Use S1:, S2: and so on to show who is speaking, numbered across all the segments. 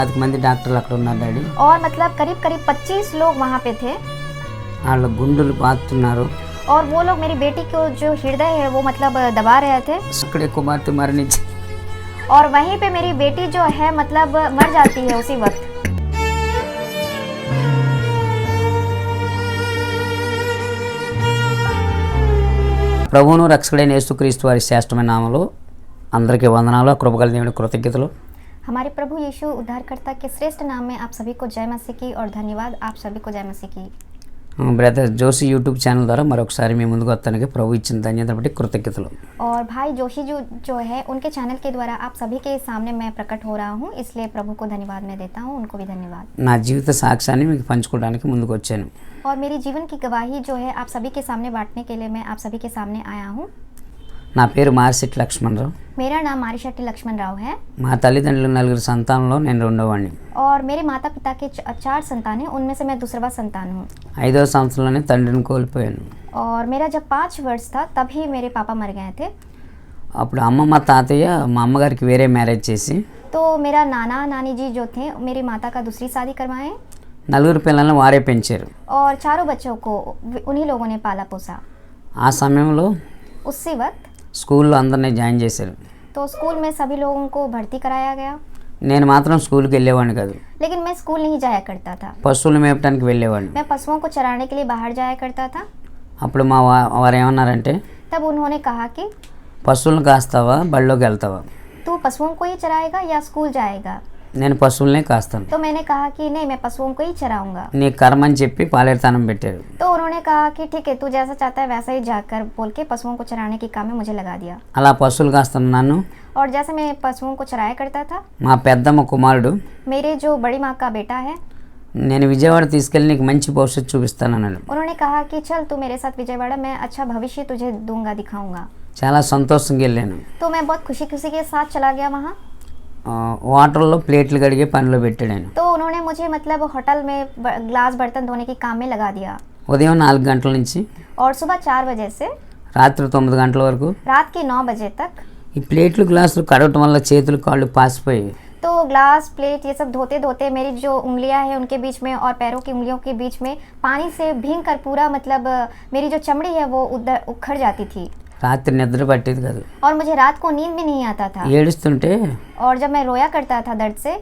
S1: 10 మంది డాక్టర్లు అక్కడ ఉన్నారు డాడీ.
S2: और मतलब करीब करीब 25 लोग वहाँ पे थे
S1: వాళ్ళ గుండెలు బాదుతున్నారు.
S2: और वो लोग मेरी बेटी को जो हृदय है वो मतलब दबा रहे थे
S1: అక్కడే కుమార్తె మరణించి
S2: और वहीं पे मेरी बेटी जो है मतलब मर जाती है उसी वक्त।
S1: ప్రభువును రక్షకుడైన యేసుక్రీస్తు వారి శ్రేష్టమైన నామములో అందరికీ వందనాలు, కృపగల దేవుని కృతజ్ఞతలు.
S2: हमारे प्रभु यीशु उद्धारकर्ता के श्रेष्ठ नाम में आप सभी को जय मसीह की और धन्यवाद आप सभी को जय मसीह की।
S1: బ్రదర్ జోషి యూట్యూబ్ ఛానల్ ద్వారా మరొకసారి మీ ముందుకు వస్తానికి ప్రభు ఇచ్చిన ధన్యత బట్టి కృతజ్ఞతలు.
S2: और भाई जोशी जो है उनके चैनल के द्वारा आप सभी के सामने मैं प्रकट हो रहा हूँ, इसलिए प्रभु को धन्यवाद मैं देता हूँ, उनको भी धन्यवाद।
S1: నా జీవిత సాక్ష్యాన్ని మీకు పంచుకోవడానికి ముందుకు వచ్చాను.
S2: और मेरी जीवन की गवाही जो है आप सभी के सामने बांटने के लिए मैं आप सभी के सामने आया हूँ।
S1: నా పేరు మార్సిట్ లక్ష్మణరావు.
S2: मेरा नाम मारिशट्टी लक्ष्मण राव है
S1: మా తల్లిదండ్రులు 4 సంతానంలో నేను రెండోవాడిని.
S2: और मेरे माता पिता के 4 संतान हैं, उनमें से मैं दूसरा संतान हूँ।
S1: 5వ సంవత్సరంలోనే తండ్రిని కోల్పోయాను.
S2: और मेरा जब 5 वर्ष था तभी मेरे पापा मर गए थे।
S1: అప్పుడు అమ్మమ్మ తాతయ్య మా అమ్మగారికి వేరే మ్యారేజ్ చేసి
S2: तो मेरा नाना नानी जी जो थे मेरी माता का दूसरी शादी करवाए
S1: 4 పిల్లల్ని వారే పెంచారు.
S2: और चारों बच्चों को उन्हीं लोगों ने पाला पोसा।
S1: ఆ సమయంలో
S2: उसी वक्त
S1: స్కూల్లో అందరినీ జాయిన్ చేశారు.
S2: तो स्कूल में सभी लोगों को भर्ती कराया गया,
S1: నేను మాత్రం స్కూల్కి వెళ్ళేవాడిని కాదు.
S2: लेकिन मैं स्कूल नहीं जाया करता था।
S1: పశువులు మేపడానికి వెళ్ళేవాడిని.
S2: मैं पशुओं को चराने के लिए बाहर जाया करता था।
S1: అప్పుడు మా వారు ఏమన్నారంటే,
S2: तब उन्होंने कहा कि
S1: పశువులను కాస్తావా బళ్ళోకి వెళ్తావా?
S2: तू पशुओं को ही चराएगा या स्कूल जाएगा?
S1: నేను పశువులనే కాస్తాను.
S2: तो मैंने कहा कि नहीं, मैं पशुओं को ही चराऊंगा।
S1: నీ కర్మ అని చెప్పి పాలేరుతానం పెట్టారు.
S2: तो उन्होंने कहा कि ठीक है, तू जैसा चाहता है वैसा ही जाकर बोल के पशुओं को चराने के काम में मुझे लगा दिया।
S1: అలా పశువులు కాస్తున్న నన్ను
S2: और जैसे मैं पशुओं को चराया करता था,
S1: మా పెద్దమ్మ కుమారుడు
S2: मेरे जो बड़ी माँ का बेटा है
S1: నేను విజయవాడ తీసుకెళ్ళి నీకు మంచి భవిష్యత్తు చూపిస్తానన్నాడు.
S2: उन्होंने कहा कि चल तू मेरे साथ विजयवाड़ा, मैं अच्छा भविष्य तुझे दूंगा, दिखाऊंगा।
S1: చాలా సంతోషంగా వెళ్ళాను.
S2: तो मैं बहुत खुशी खुशी के साथ चला गया वहाँ।
S1: వాటర్లో ప్లేట్లు కడిగే పనిలో పెట్టాడు ఆయన.
S2: तो उन्होंने मुझे मतलब होटल में ग्लास बर्तन धोने के काम में लगा दिया।
S1: ఉదయం 4 గంటల నుంచి
S2: और सुबह 4 बजे से
S1: రాత్రి 9 గంటల వరకు
S2: रात के 9 बजे तक
S1: ఈ ప్లేట్లు గ్లాసులు కడగటం వల్ల చేతులు కాళ్ళు పాసిపోయి
S2: तो ग्लास प्लेट ये सब धोते धोते मेरी जो उंगलियां हैं उनके बीच में और पैरों की उंगलियों के बीच में पानी से भीग कर पूरा मतलब मेरी जो चमड़ी है वो उखड़ जाती थी
S1: రాత్రి నిద్ర పట్టేది కాదు.
S2: और मुझे रात को नींद भी नहीं आता था।
S1: ఏడుస్తుంటే
S2: और जब मैं रोया करता था दर्द से,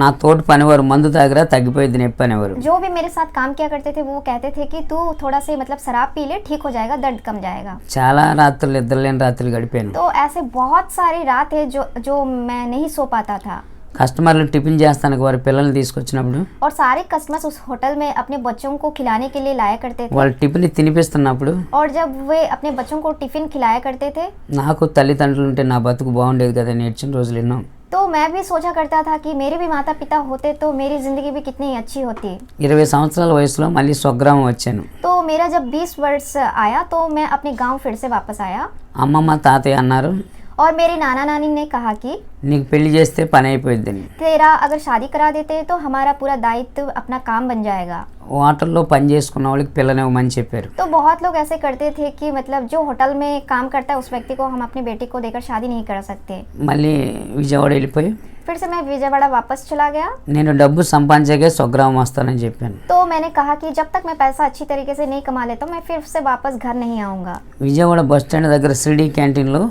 S1: నా తోటి పనివారు మందు తాగిరా తగ్గిపోయింది నొప్పి అనేవారు.
S2: जो भी मेरे साथ काम किया करते थे वो कहते थे कि तू थोड़ा से मतलब शराब पी ले, ठीक हो जाएगा, दर्द कम जाएगा।
S1: చాలా రాత్రులు నిద్రలేని రాత్రులు గడిపాను.
S2: तो ऐसे बहुत सारी रात है जो मैं नहीं सो पाता था।
S1: కస్టమర్లు టిఫిన్ చేస్తానికి వారి పిల్లల్ని తీసుకొచ్చినప్పుడు
S2: और सारे कस्टमर्स उस होटल में अपने बच्चों को खिलाने के लिए लाया करते थे।
S1: వాళ్ళు టిఫిన్ తినిపిస్తున్నప్పుడు
S2: और जब वे अपने बच्चों को टिफिन खिलाया करते थे
S1: నాకు తల్లిదండ్రులు ఉంటే నా బతుకు బాగుండేది కదా అని ఏడ్చిన రోజులు ఎన్నో.
S2: तो मैं भी सोचा करता था कि मेरे भी माता पिता होते तो मेरी ज़िंदगी भी कितनी अच्छी होती।
S1: 20 సంవత్సరాల వయసులో మళ్ళీ స్వగ్రామం వచ్చాను.
S2: तो मेरा जब 20 वर्ष आया तो मैं अपने गांव फिर से वापस आया।
S1: అమ్మమ్మ తాతయ్య అన్నారు,
S2: और मेरे नाना नानी ने कहा कि
S1: నీకు పెళ్లి చేస్తే పని అయిపోయిందని.
S2: तेरा अगर शादी करा देते तो हमारा पूरा दायित्व अपना काम बन जाएगा।
S1: హోటల్లో పని చేసుకున్న వాళ్ళకి పిల్లనివ్వమని చెప్పారు.
S2: तो बहुत लोग ऐसे करते थे कि मतलब जो होटल में काम करता है उस व्यक्ति को हम अपनी बेटी को देकर शादी नहीं कर सकते।
S1: మళ్ళీ విజయవాడ వెళ్ళిపోయి
S2: फिर से मैं विजयवाड़ा वापस चला गया।
S1: నేను డబ్బు సంపాదించాకే స్వగ్రామం వస్తానని చెప్పాను.
S2: तो मैंने कहा कि जब तक मैं पैसा अच्छी तरीके से नहीं कमा लेता मैं फिर से वापस घर नहीं आऊँगा।
S1: విజయవాడ బస్ స్టాండ్ దగ్గర సిడి క్యాంటీన్లో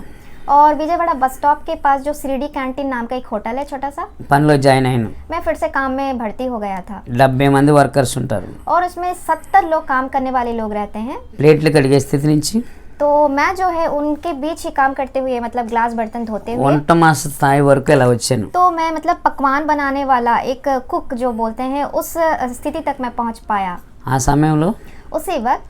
S2: और विजयवाड़ा बस स्टॉप के पास जो श्रीडी कैंटीन नाम का एक होटल है छोटा सा,
S1: పనిలో జాయిన్ అయ్యాను.
S2: मैं फिर से काम में भर्ती हो गया था।
S1: 70 మంది వర్కర్స్ ఉంటారు.
S2: और उसमें 70 लोग काम करने वाले लोग रहते हैं।
S1: ప్లేట్లు కడిగే స్థితి నుంచి
S2: तो मैं जो है उनके बीच ही काम करते हुए मतलब ग्लास बर्तन धोते हुए
S1: వంట మాస్టర్ స్థాయి వరకు ఇలా వచ్చాను.
S2: तो मैं मतलब पकवान बनाने वाला एक कुक जो बोलते हैं उस स्थिति तक मैं पहुंच पाया।
S1: ఆ సమయంలో
S2: उसी वक्त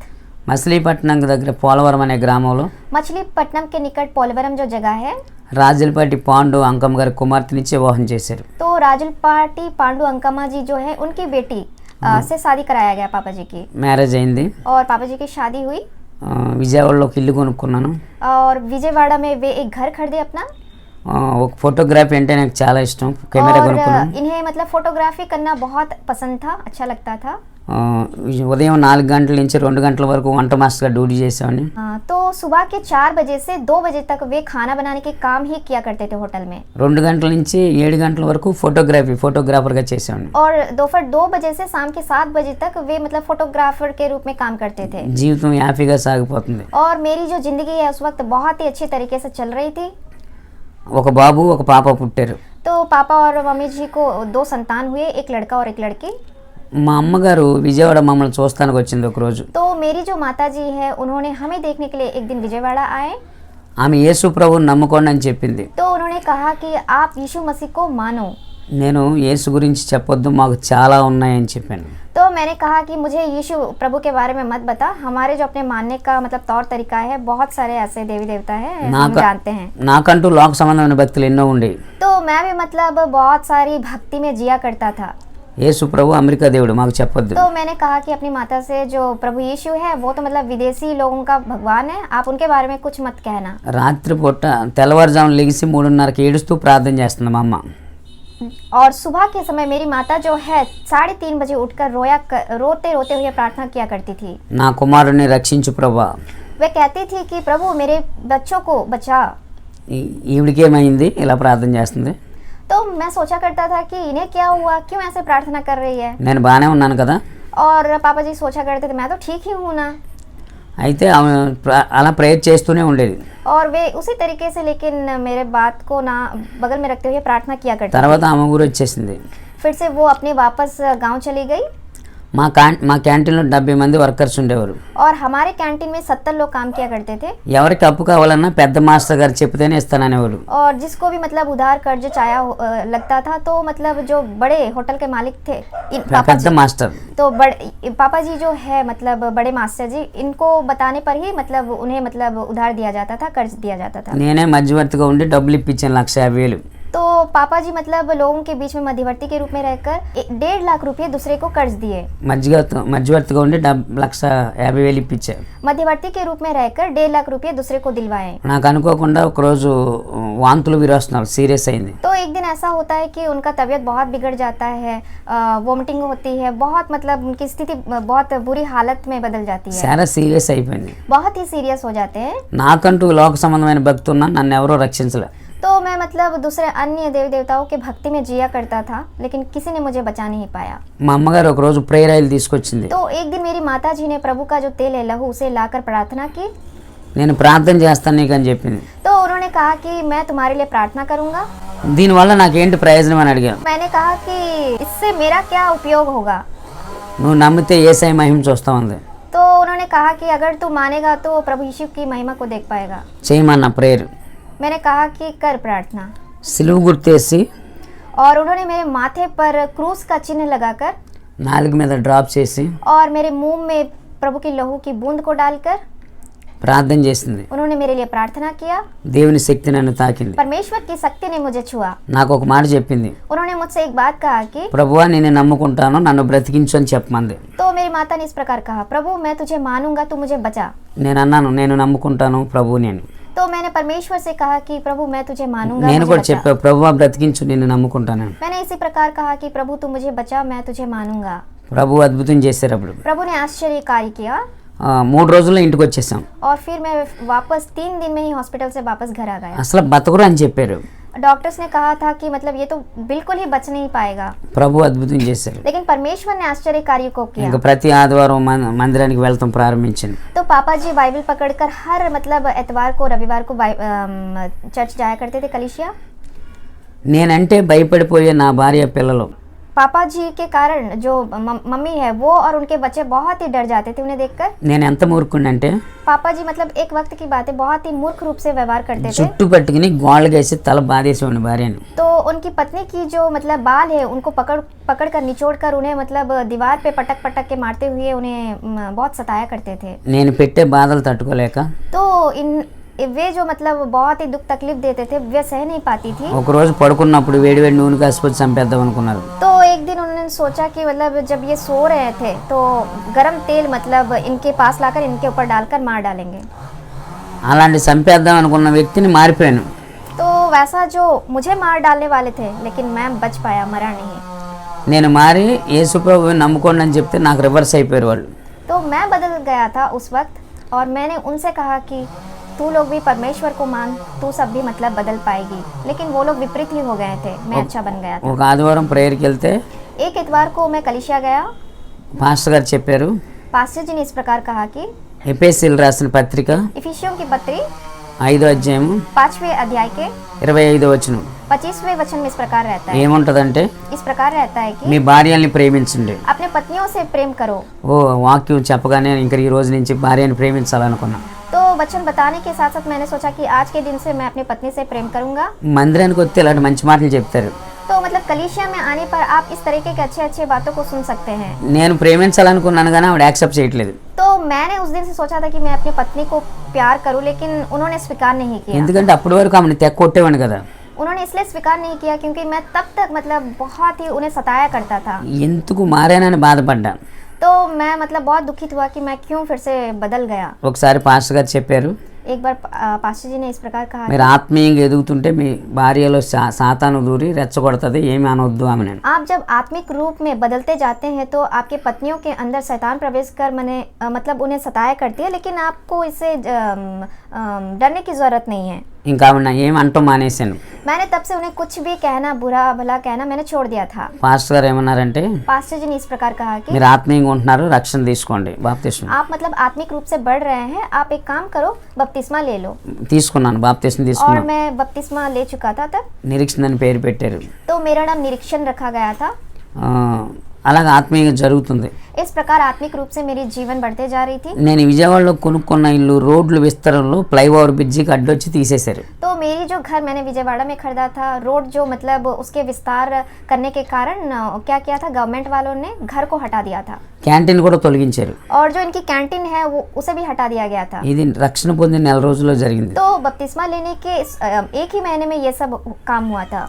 S1: మచిలీపట్నం దగ్గర పోలవరం అనే గ్రామంలో
S2: मछलीपट्टनम के निकट पोलवरम जो जगह है,
S1: రాజులపాటి పాండు అంకమ్మ గారి కుమార్తెనిచ్చి వివాహం చేశారు.
S2: तो राजुलपाटी पांडु अंकम्मा जी जो है उनकी बेटी से शादी कराया गया पापा जी की।
S1: మ్యారేజ్ అయింది.
S2: और पापा जी की शादी हुई
S1: విజయవాడలో ఒక ఇల్లు కొనుక్కున్నాను.
S2: और विजयवाड़ा में वे एक घर खरीदे अपना।
S1: ఒక ఫోటోగ్రఫీ అంటే నాకు చాలా ఇష్టం. కెమెరా కొనుక్కున్నాను.
S2: इन्हें मतलब फोटोग्राफी करना बहुत पसंद था, अच्छा लगता था।
S1: ఉదయం 4 గంటల నుంచి 2 గంటల వరకు వంట మాస్టర్గా డ్యూటీ చేసేవాడిని.
S2: तो सुबह के 4 बजे से 2 बजे तक वे खाना बनाने के काम ही किया करते थे होटल में.
S1: 2 గంటల నుంచి 7 గంటల వరకు फोटोग्राफरగా చేసేవాడిని.
S2: और दोपहर 2 बजे से शाम के 7 बजे तक वे मतलब फोटोग्राफर के रूप में काम करते थे.
S1: జీవితం హ్యాపీగా సాగిపోతుంది.
S2: और मेरी जो जिंदगी है उस वक्त बहुत ही अच्छे तरीके से चल रही थी.
S1: ఒక బాబు ఒక పాప పుట్టారు.
S2: तो पापा और मम्मी जी को 2 संतान हुए, एक लड़का और एक लड़की.
S1: మా అమ్మగారు విజయవాడ మమ్మల్ని చూస్తానికి వచ్చింది ఒక రోజు.
S2: तो मेरी जो माता जी है उन्होंने हमें देखने के लिए एक दिन विजयवाड़ा आए.
S1: ఆమె యేసు ప్రభువుని నమ్ముకోండి అని చెప్పింది.
S2: तो उन्होंने कहा कि आप यीशु मसीह को मानो.
S1: నేను యేసు గురించి చెప్పొద్దు, మాకు చాలా ఉన్నాయని చెప్పాను.
S2: तो मैंने कहा कि मुझे यीशु प्रभु के बारे में मत बता, हमारे जो अपने मानने का मतलब तौर तरीका है, बहुत सारे ऐसे देवी देवता है हम जानते हैं.
S1: నాకంటూ లోక సంబంధమైన భక్తులు ఎన్నో ఉండేవి.
S2: तो मैं भी मतलब बहुत सारी भक्ति में जिया करता था.
S1: యేసు ప్రభు అమెరికా దేవుడు, మాకు చెప్పొద్దు.
S2: तो मैंने कहा कि अपनी माता से जो प्रभु यीशु है वो तो मतलब विदेशी लोगों का भगवान है, आप उनके बारे में कुछ मत कहना.
S1: రాత్రిపూట తెల్లవారుజామున లెగిసి 3:30కి ఏడుస్తూ ప్రార్థన చేస్తుంది మా అమ్మ.
S2: और सुबह के समय मेरी माता जो है 3:30 बजे उठकर रोते रोते हुए प्रार्थना किया करती थी.
S1: నా కుమారుని రక్షించు ప్రభువా.
S2: वे कहती थी कि प्रभु मेरे बच्चों को बचा.
S1: ఈవిడికేమైంది ఇలా ప్రార్థన చేస్తుంది?
S2: तो मैं सोचा करता था कि इन्हें क्या हुआ, क्यों ऐसे प्रार्थना कर रही है.
S1: నేను బాగానే ఉన్నాను కదా.
S2: और पापा जी सोचा करते थे मैं तो ठीक ही हूँ ना.
S1: అయితే ఆమె అలా ప్రేయర్ చేస్తూనే ఉండేది.
S2: और वे उसी तरीके से लेकिन मेरे बात को ना बगल में रखते हुए प्रार्थना किया करती.
S1: తర్వాత ఆమె ఊరు వచ్చేసింది.
S2: फिर से वो अपने वापस गांव चली गई.
S1: మా క్యాంటీన్లో 70 మంది వర్కర్స్ ఉండేవారు.
S2: और हमारे कैंटीन में 70 लोग काम किया करते थे.
S1: ఎవరికి అప్పు కావాలన్నా పెద్ద మాస్టర్ గారు చెప్తేనే ఇస్తాననేవారు.
S2: और जिसको भी मतलब उधार कर्ज चाया लगता था तो मतलब जो बड़े होटल के मालिक थे
S1: పెద్ద మాస్టర్,
S2: तो पापा जी जो है मतलब बड़े मास्टर जी, इनको बताने पर ही मतलब उन्हें मतलब उधार दिया जाता था, कर्ज दिया जाता था.
S1: నేనే మధ్యవర్తిగా ఉండి డబ్బులు ఇప్పించాను 1,50,000.
S2: तो पापा जी मतलब लोगों के बीच में मध्यवर्ती के रूप में रहकर 1.5 लाख रुपए दूसरे को कर्ज दिए.
S1: మధ్యవర్తిగా ఉండి 1,50,000 ఇప్పించా.
S2: मध्यवर्ती के रूप में रहकर 1.5 लाख रुपए दूसरे को दिलवाए.
S1: నాకు అనుకోకుండా ఒకరోజు వాంతులు విరోచనాలు సీరియస్ అయింది.
S2: तो एक दिन ऐसा होता है कि उनका तबीयत बहुत बिगड़ जाता है, वोमिटिंग होती है, बहुत मतलब उनकी स्थिति बहुत बुरी हालत में बदल जाती है.
S1: చాలా సీరియస్ అయిపోయింది.
S2: बहुत ही सीरियस हो जाते हैं.
S1: నాకంటూ లోక సంబంధమైన భక్తి ఉన్నా నన్ను ఎవరో రక్షించలే.
S2: तो मैं मतलब दूसरे अन्य देवी देवताओं के भक्ति में जिया करता था, लेकिन किसी ने मुझे बचा नहीं पाया.
S1: మా అమ్మగారు ఒక రోజు ప్రేయర్ ఆయిల్ తీసుకొచ్చింది.
S2: तो एक दिन मेरी माता जी ने प्रभु का जो तेल है लहू उसे लाकर प्रार्थना की.
S1: నేను ప్రార్థన చేస్తాను నీకు అని చెప్పింది.
S2: तो उन्होंने कहा कि मैं तुम्हारे लिए प्रार्थना करूंगा.
S1: దీనివల్ల నాకేంటి ప్రయోజనం అని అడిగాను.
S2: मैंने कहा कि इससे मेरा क्या उपयोग होगा.
S1: నువ్వు నమ్మితే యేసయ్య మహిమ చూస్తావుంది.
S2: तो उन्होंने कहा कि अगर तू मानेगा तो प्रभु यीशु की महिमा को देख पाएगा.
S1: చేయమన్న ప్రేయర్.
S2: मैंने कहा कि कर प्रार्थना.
S1: సిలువ గుర్తేసి
S2: और उन्होंने मेरे माथे पर क्रूस का चिन्ह लगाकर
S1: నాలుగు మీద డ్రాప్ చేసి
S2: और मेरे मुंह में प्रभु की लहू की बूंद को डालकर
S1: ప్రార్థన చేసింది.
S2: उन्होंने मेरे लिए प्रार्थना किया.
S1: దేవుని శక్తి నన్ను తాకింది.
S2: परमेश्वर की शक्ति ने मुझे छुआ.
S1: నాకు ఒక మాట చెప్పింది.
S2: उन्होंने मुझसे एक बात कहा कि
S1: ప్రభువా నేను నమ్ముకుంటాను, నన్ను బ్రతికించు అని చెప్పమంది.
S2: तो मेरी माता ने इस प्रकार कहा, प्रभु मैं तुझे मानूंगा, तू मुझे बचा.
S1: నేను అన్నాను నేను నమ్ముకుంటాను ప్రభు నేను.
S2: तो मैंने परमेश्वर से कहा कि प्रभु मैं तुझे मानूंगा,
S1: నేను
S2: मुझे
S1: కూడా
S2: बचा.
S1: చెప్పా ప్రభువా బ్రతికించు నిన్ను నమ్ముకుంటాను.
S2: मैंने इसी प्रकार कहा कि प्रभु तू मुझे बचा, मैं तुझे मानूंगा.
S1: ప్రభు అద్భుతం చేశారు. అప్పుడు
S2: प्रभु ने आश्चर्य कार्य किया.
S1: 3 రోజుల్లో ఇంటికి వచ్చేసాం.
S2: और फिर मैं वापस 3 दिन में ही हॉस्पिटल से वापस घर आ गया.
S1: అసలు బతకరు అని చెప్పారు.
S2: डॉक्टर्स ने कहा था कि मतलब ये तो बिल्कुल ही बच नहीं पाएगा.
S1: ప్రభు అద్భుతం చేశారు.
S2: लेकिन परमेश्वर ने आश्चर्य कार्य को किया.
S1: ఇంకా ప్రతి ఆదివారం మందిరానికి వెళ్తాం ప్రారంభించింది.
S2: तो पापा जी बाइबल पकड़कर हर मतलब एतवार को रविवार को चर्च जाया करते थे, कलीसिया.
S1: నేనంటే భయపడిపోయే నా భార్య పిల్లలు
S2: पापा जी के कारण जो मम्मी है वो और उनके बच्चे बहुत ही डर जाते थे उन्हें देखकर.
S1: నేను ఎంత మూర్ఖుడంటే
S2: पापा जी मतलब एक वक्त की बात है, बहुत ही मूर्ख रूप से व्यवहार करते थे.
S1: చుట్టు పట్టుకుని గోళ్ళగేసి తల బాధేసేవాడిని భార్యను.
S2: तो उनकी पत्नी की जो मतलब बाल है उनको पकड़ कर निचोड़ कर उन्हें मतलब दीवार पे पटक के मारते हुए उन्हें बहुत सताया करते थे.
S1: నేను పెట్టే బాధలు తట్టుకోలేక
S2: तो वे जो मतलब बहुत ही दुख तकलीफ देते थे वे सह नहीं पाती थी.
S1: ఒక రోజు పడుకున్నప్పుడు వేడి వేడి నూనె కాసిపోయి చంపేద్దాం అనుకున్నారు.
S2: तो एक दिन उन्होंने सोचा कि मतलब जब ये सो रहे थे तो गरम तेल मतलब इनके पास लाकर इनके ऊपर डालकर मार डालेंगे.
S1: అలాంటి చంపేద్దాం అనుకున్న వ్యక్తిని మారిపోయాను.
S2: तो वैसा जो मुझे मार डालने वाले थे लेकिन मैं बच पाया, मरा नहीं.
S1: నేను మారి యేసు ప్రభువుని నమ్ముకోండి అని చెప్తే నాకు రివర్స్ అయిపోయారు వాళ్ళు.
S2: तो मैं बदल गया था उस वक्त और मैंने उनसे कहा कि तू लोग भी परमेश्वर को मान, तू सब भी मतलब बदल पाएगी, लेकिन वो लोग विपरीत ही हो गए थे, मैं अच्छा बन गया था।
S1: ఒక ఆదివారం ప్రేయర్కి వెళ్తే
S2: एक इतवार को मैं कलिसिया गया,
S1: పాస్టర్ గారు చెప్పారు,
S2: पास्टर जी ने इस प्रकार कहा कि
S1: ఎఫెసీయులు రాసిన పత్రిక
S2: इफिसियों की पत्री
S1: 5వ అధ్యాయము
S2: 5वें अध्याय के
S1: 25వ వచనం
S2: 25वें वचन में इस प्रकार रहता है,
S1: ఏముంటదంటే
S2: इस प्रकार रहता है कि
S1: మీ భార్యల్ని ప్రేమించండి.
S2: अपने पत्नियों से प्रेम करो।
S1: ఓ వాక్యం చెప్పగానే ఇంకా ఈ రోజు నుంచి భార్యని ప్రేమించాలనుకున్నా.
S2: तो वचन बताने के साथ साथ मैंने सोचा कि आज के दिन से मैं अपनी पत्नी से प्रेम करूंगा।
S1: మందిరానికి వస్తే ఇలాంటి మంచి మాటలు చెప్తారు.
S2: तो मतलब कलीसिया में आने पर आप इस तरीके के अच्छे अच्छे बातों को सुन सकते हैं।
S1: నేను ప్రేమించాలనుకున్నాను కానీ ఆవిడ యాక్సెప్ట్ చేయట్లేదు.
S2: तो मैंने उस दिन से सोचा था कि मैं अपनी पत्नी को प्यार करूं, लेकिन उन्होंने स्वीकार नहीं किया।
S1: ఎందుకంటే అప్పటి వరకు ఆమెను తెగ కొట్టేవాడిని కదా.
S2: उन्होंने इसलिए स्वीकार नहीं किया क्योंकि मैं तब तक मतलब बहुत ही उन्हें सताया करता था।
S1: ఎందుకు మారానని బాధపడ్డా.
S2: तो मैं मतलब बहुत दुखित हुआ कि मैं क्यों फिर से बदल गया।
S1: ఒకసారి పాస్టర్ గారు చెప్పారు,
S2: एक बार पास्टर जी ने इस प्रकार कहा
S1: మీరు ఆత్మీయంగా ఎదుగుతుంటే మీ భార్యలో సాతాను దూరి రెచ్చగొడుతుంది, ఏమి అనొద్దు ఆమెను.
S2: आप जब आत्मिक रूप में बदलते जाते हैं तो आपके पत्नियों के अंदर शैतान प्रवेश कर मतलब उन्हें सताया करती है, लेकिन आपको इससे डरने की जरूरत नहीं है।
S1: ఇంకా ఆవిడ ఏమి అంటూ మానేశాను.
S2: मैंने तब से उन्हें कुछ भी कहना, बुरा भला कहना मैंने छोड़ दिया था।
S1: పాస్టర్ గారు ఏమన్నారంటే,
S2: पास्टर जी ने इस प्रकार कहा कि
S1: మీరు ఆత్మీయంగా ఉంటున్నారు, రక్షణ తీసుకోండి, బాప్తిస్మం.
S2: आप मतलब आत्मिक रूप से बढ़ रहे हैं, आप एक काम करो, बपतिस्मा ले लो।
S1: తీసుకున్నాను, బాప్తిస్మం
S2: और
S1: తీసుకున్నాను.
S2: मैं बपतिस्मा ले चुका था तब।
S1: నిరీక్షణ అని పేరు పెట్టారు.
S2: तो मेरा नाम निरीक्षण रखा गया था।
S1: అలాగే ఆత్మీయంగా జరుగుతుంది.
S2: इस प्रकार आत्मिक रूप से मेरी जीवन बढ़ते जा रही थी।
S1: నేను విజయవాడలో కొనుక్కున్న ఇల్లు రోడ్లు విస్తరణలో ఫ్లైఓవర్ బ్రిడ్జికి అడ్డొచ్చి తీసేశారు.
S2: तो मेरी जो घर मैंने विजयवाड़ा में खरीदा था, रोड जो मतलब उसके विस्तार करने के कारण क्या किया था, गवर्नमेंट वालों ने घर को हटा दिया था।
S1: క్యాంటీన్ కూడా తొలగించారు.
S2: और जो इनकी कैंटीन है वो उसे भी हटा दिया गया था।
S1: ఇది రక్షణ పొందిన నెల రోజుల్లో జరిగింది.
S2: तो बपतिस्मा लेने के एक ही महीने में ये सब काम हुआ था।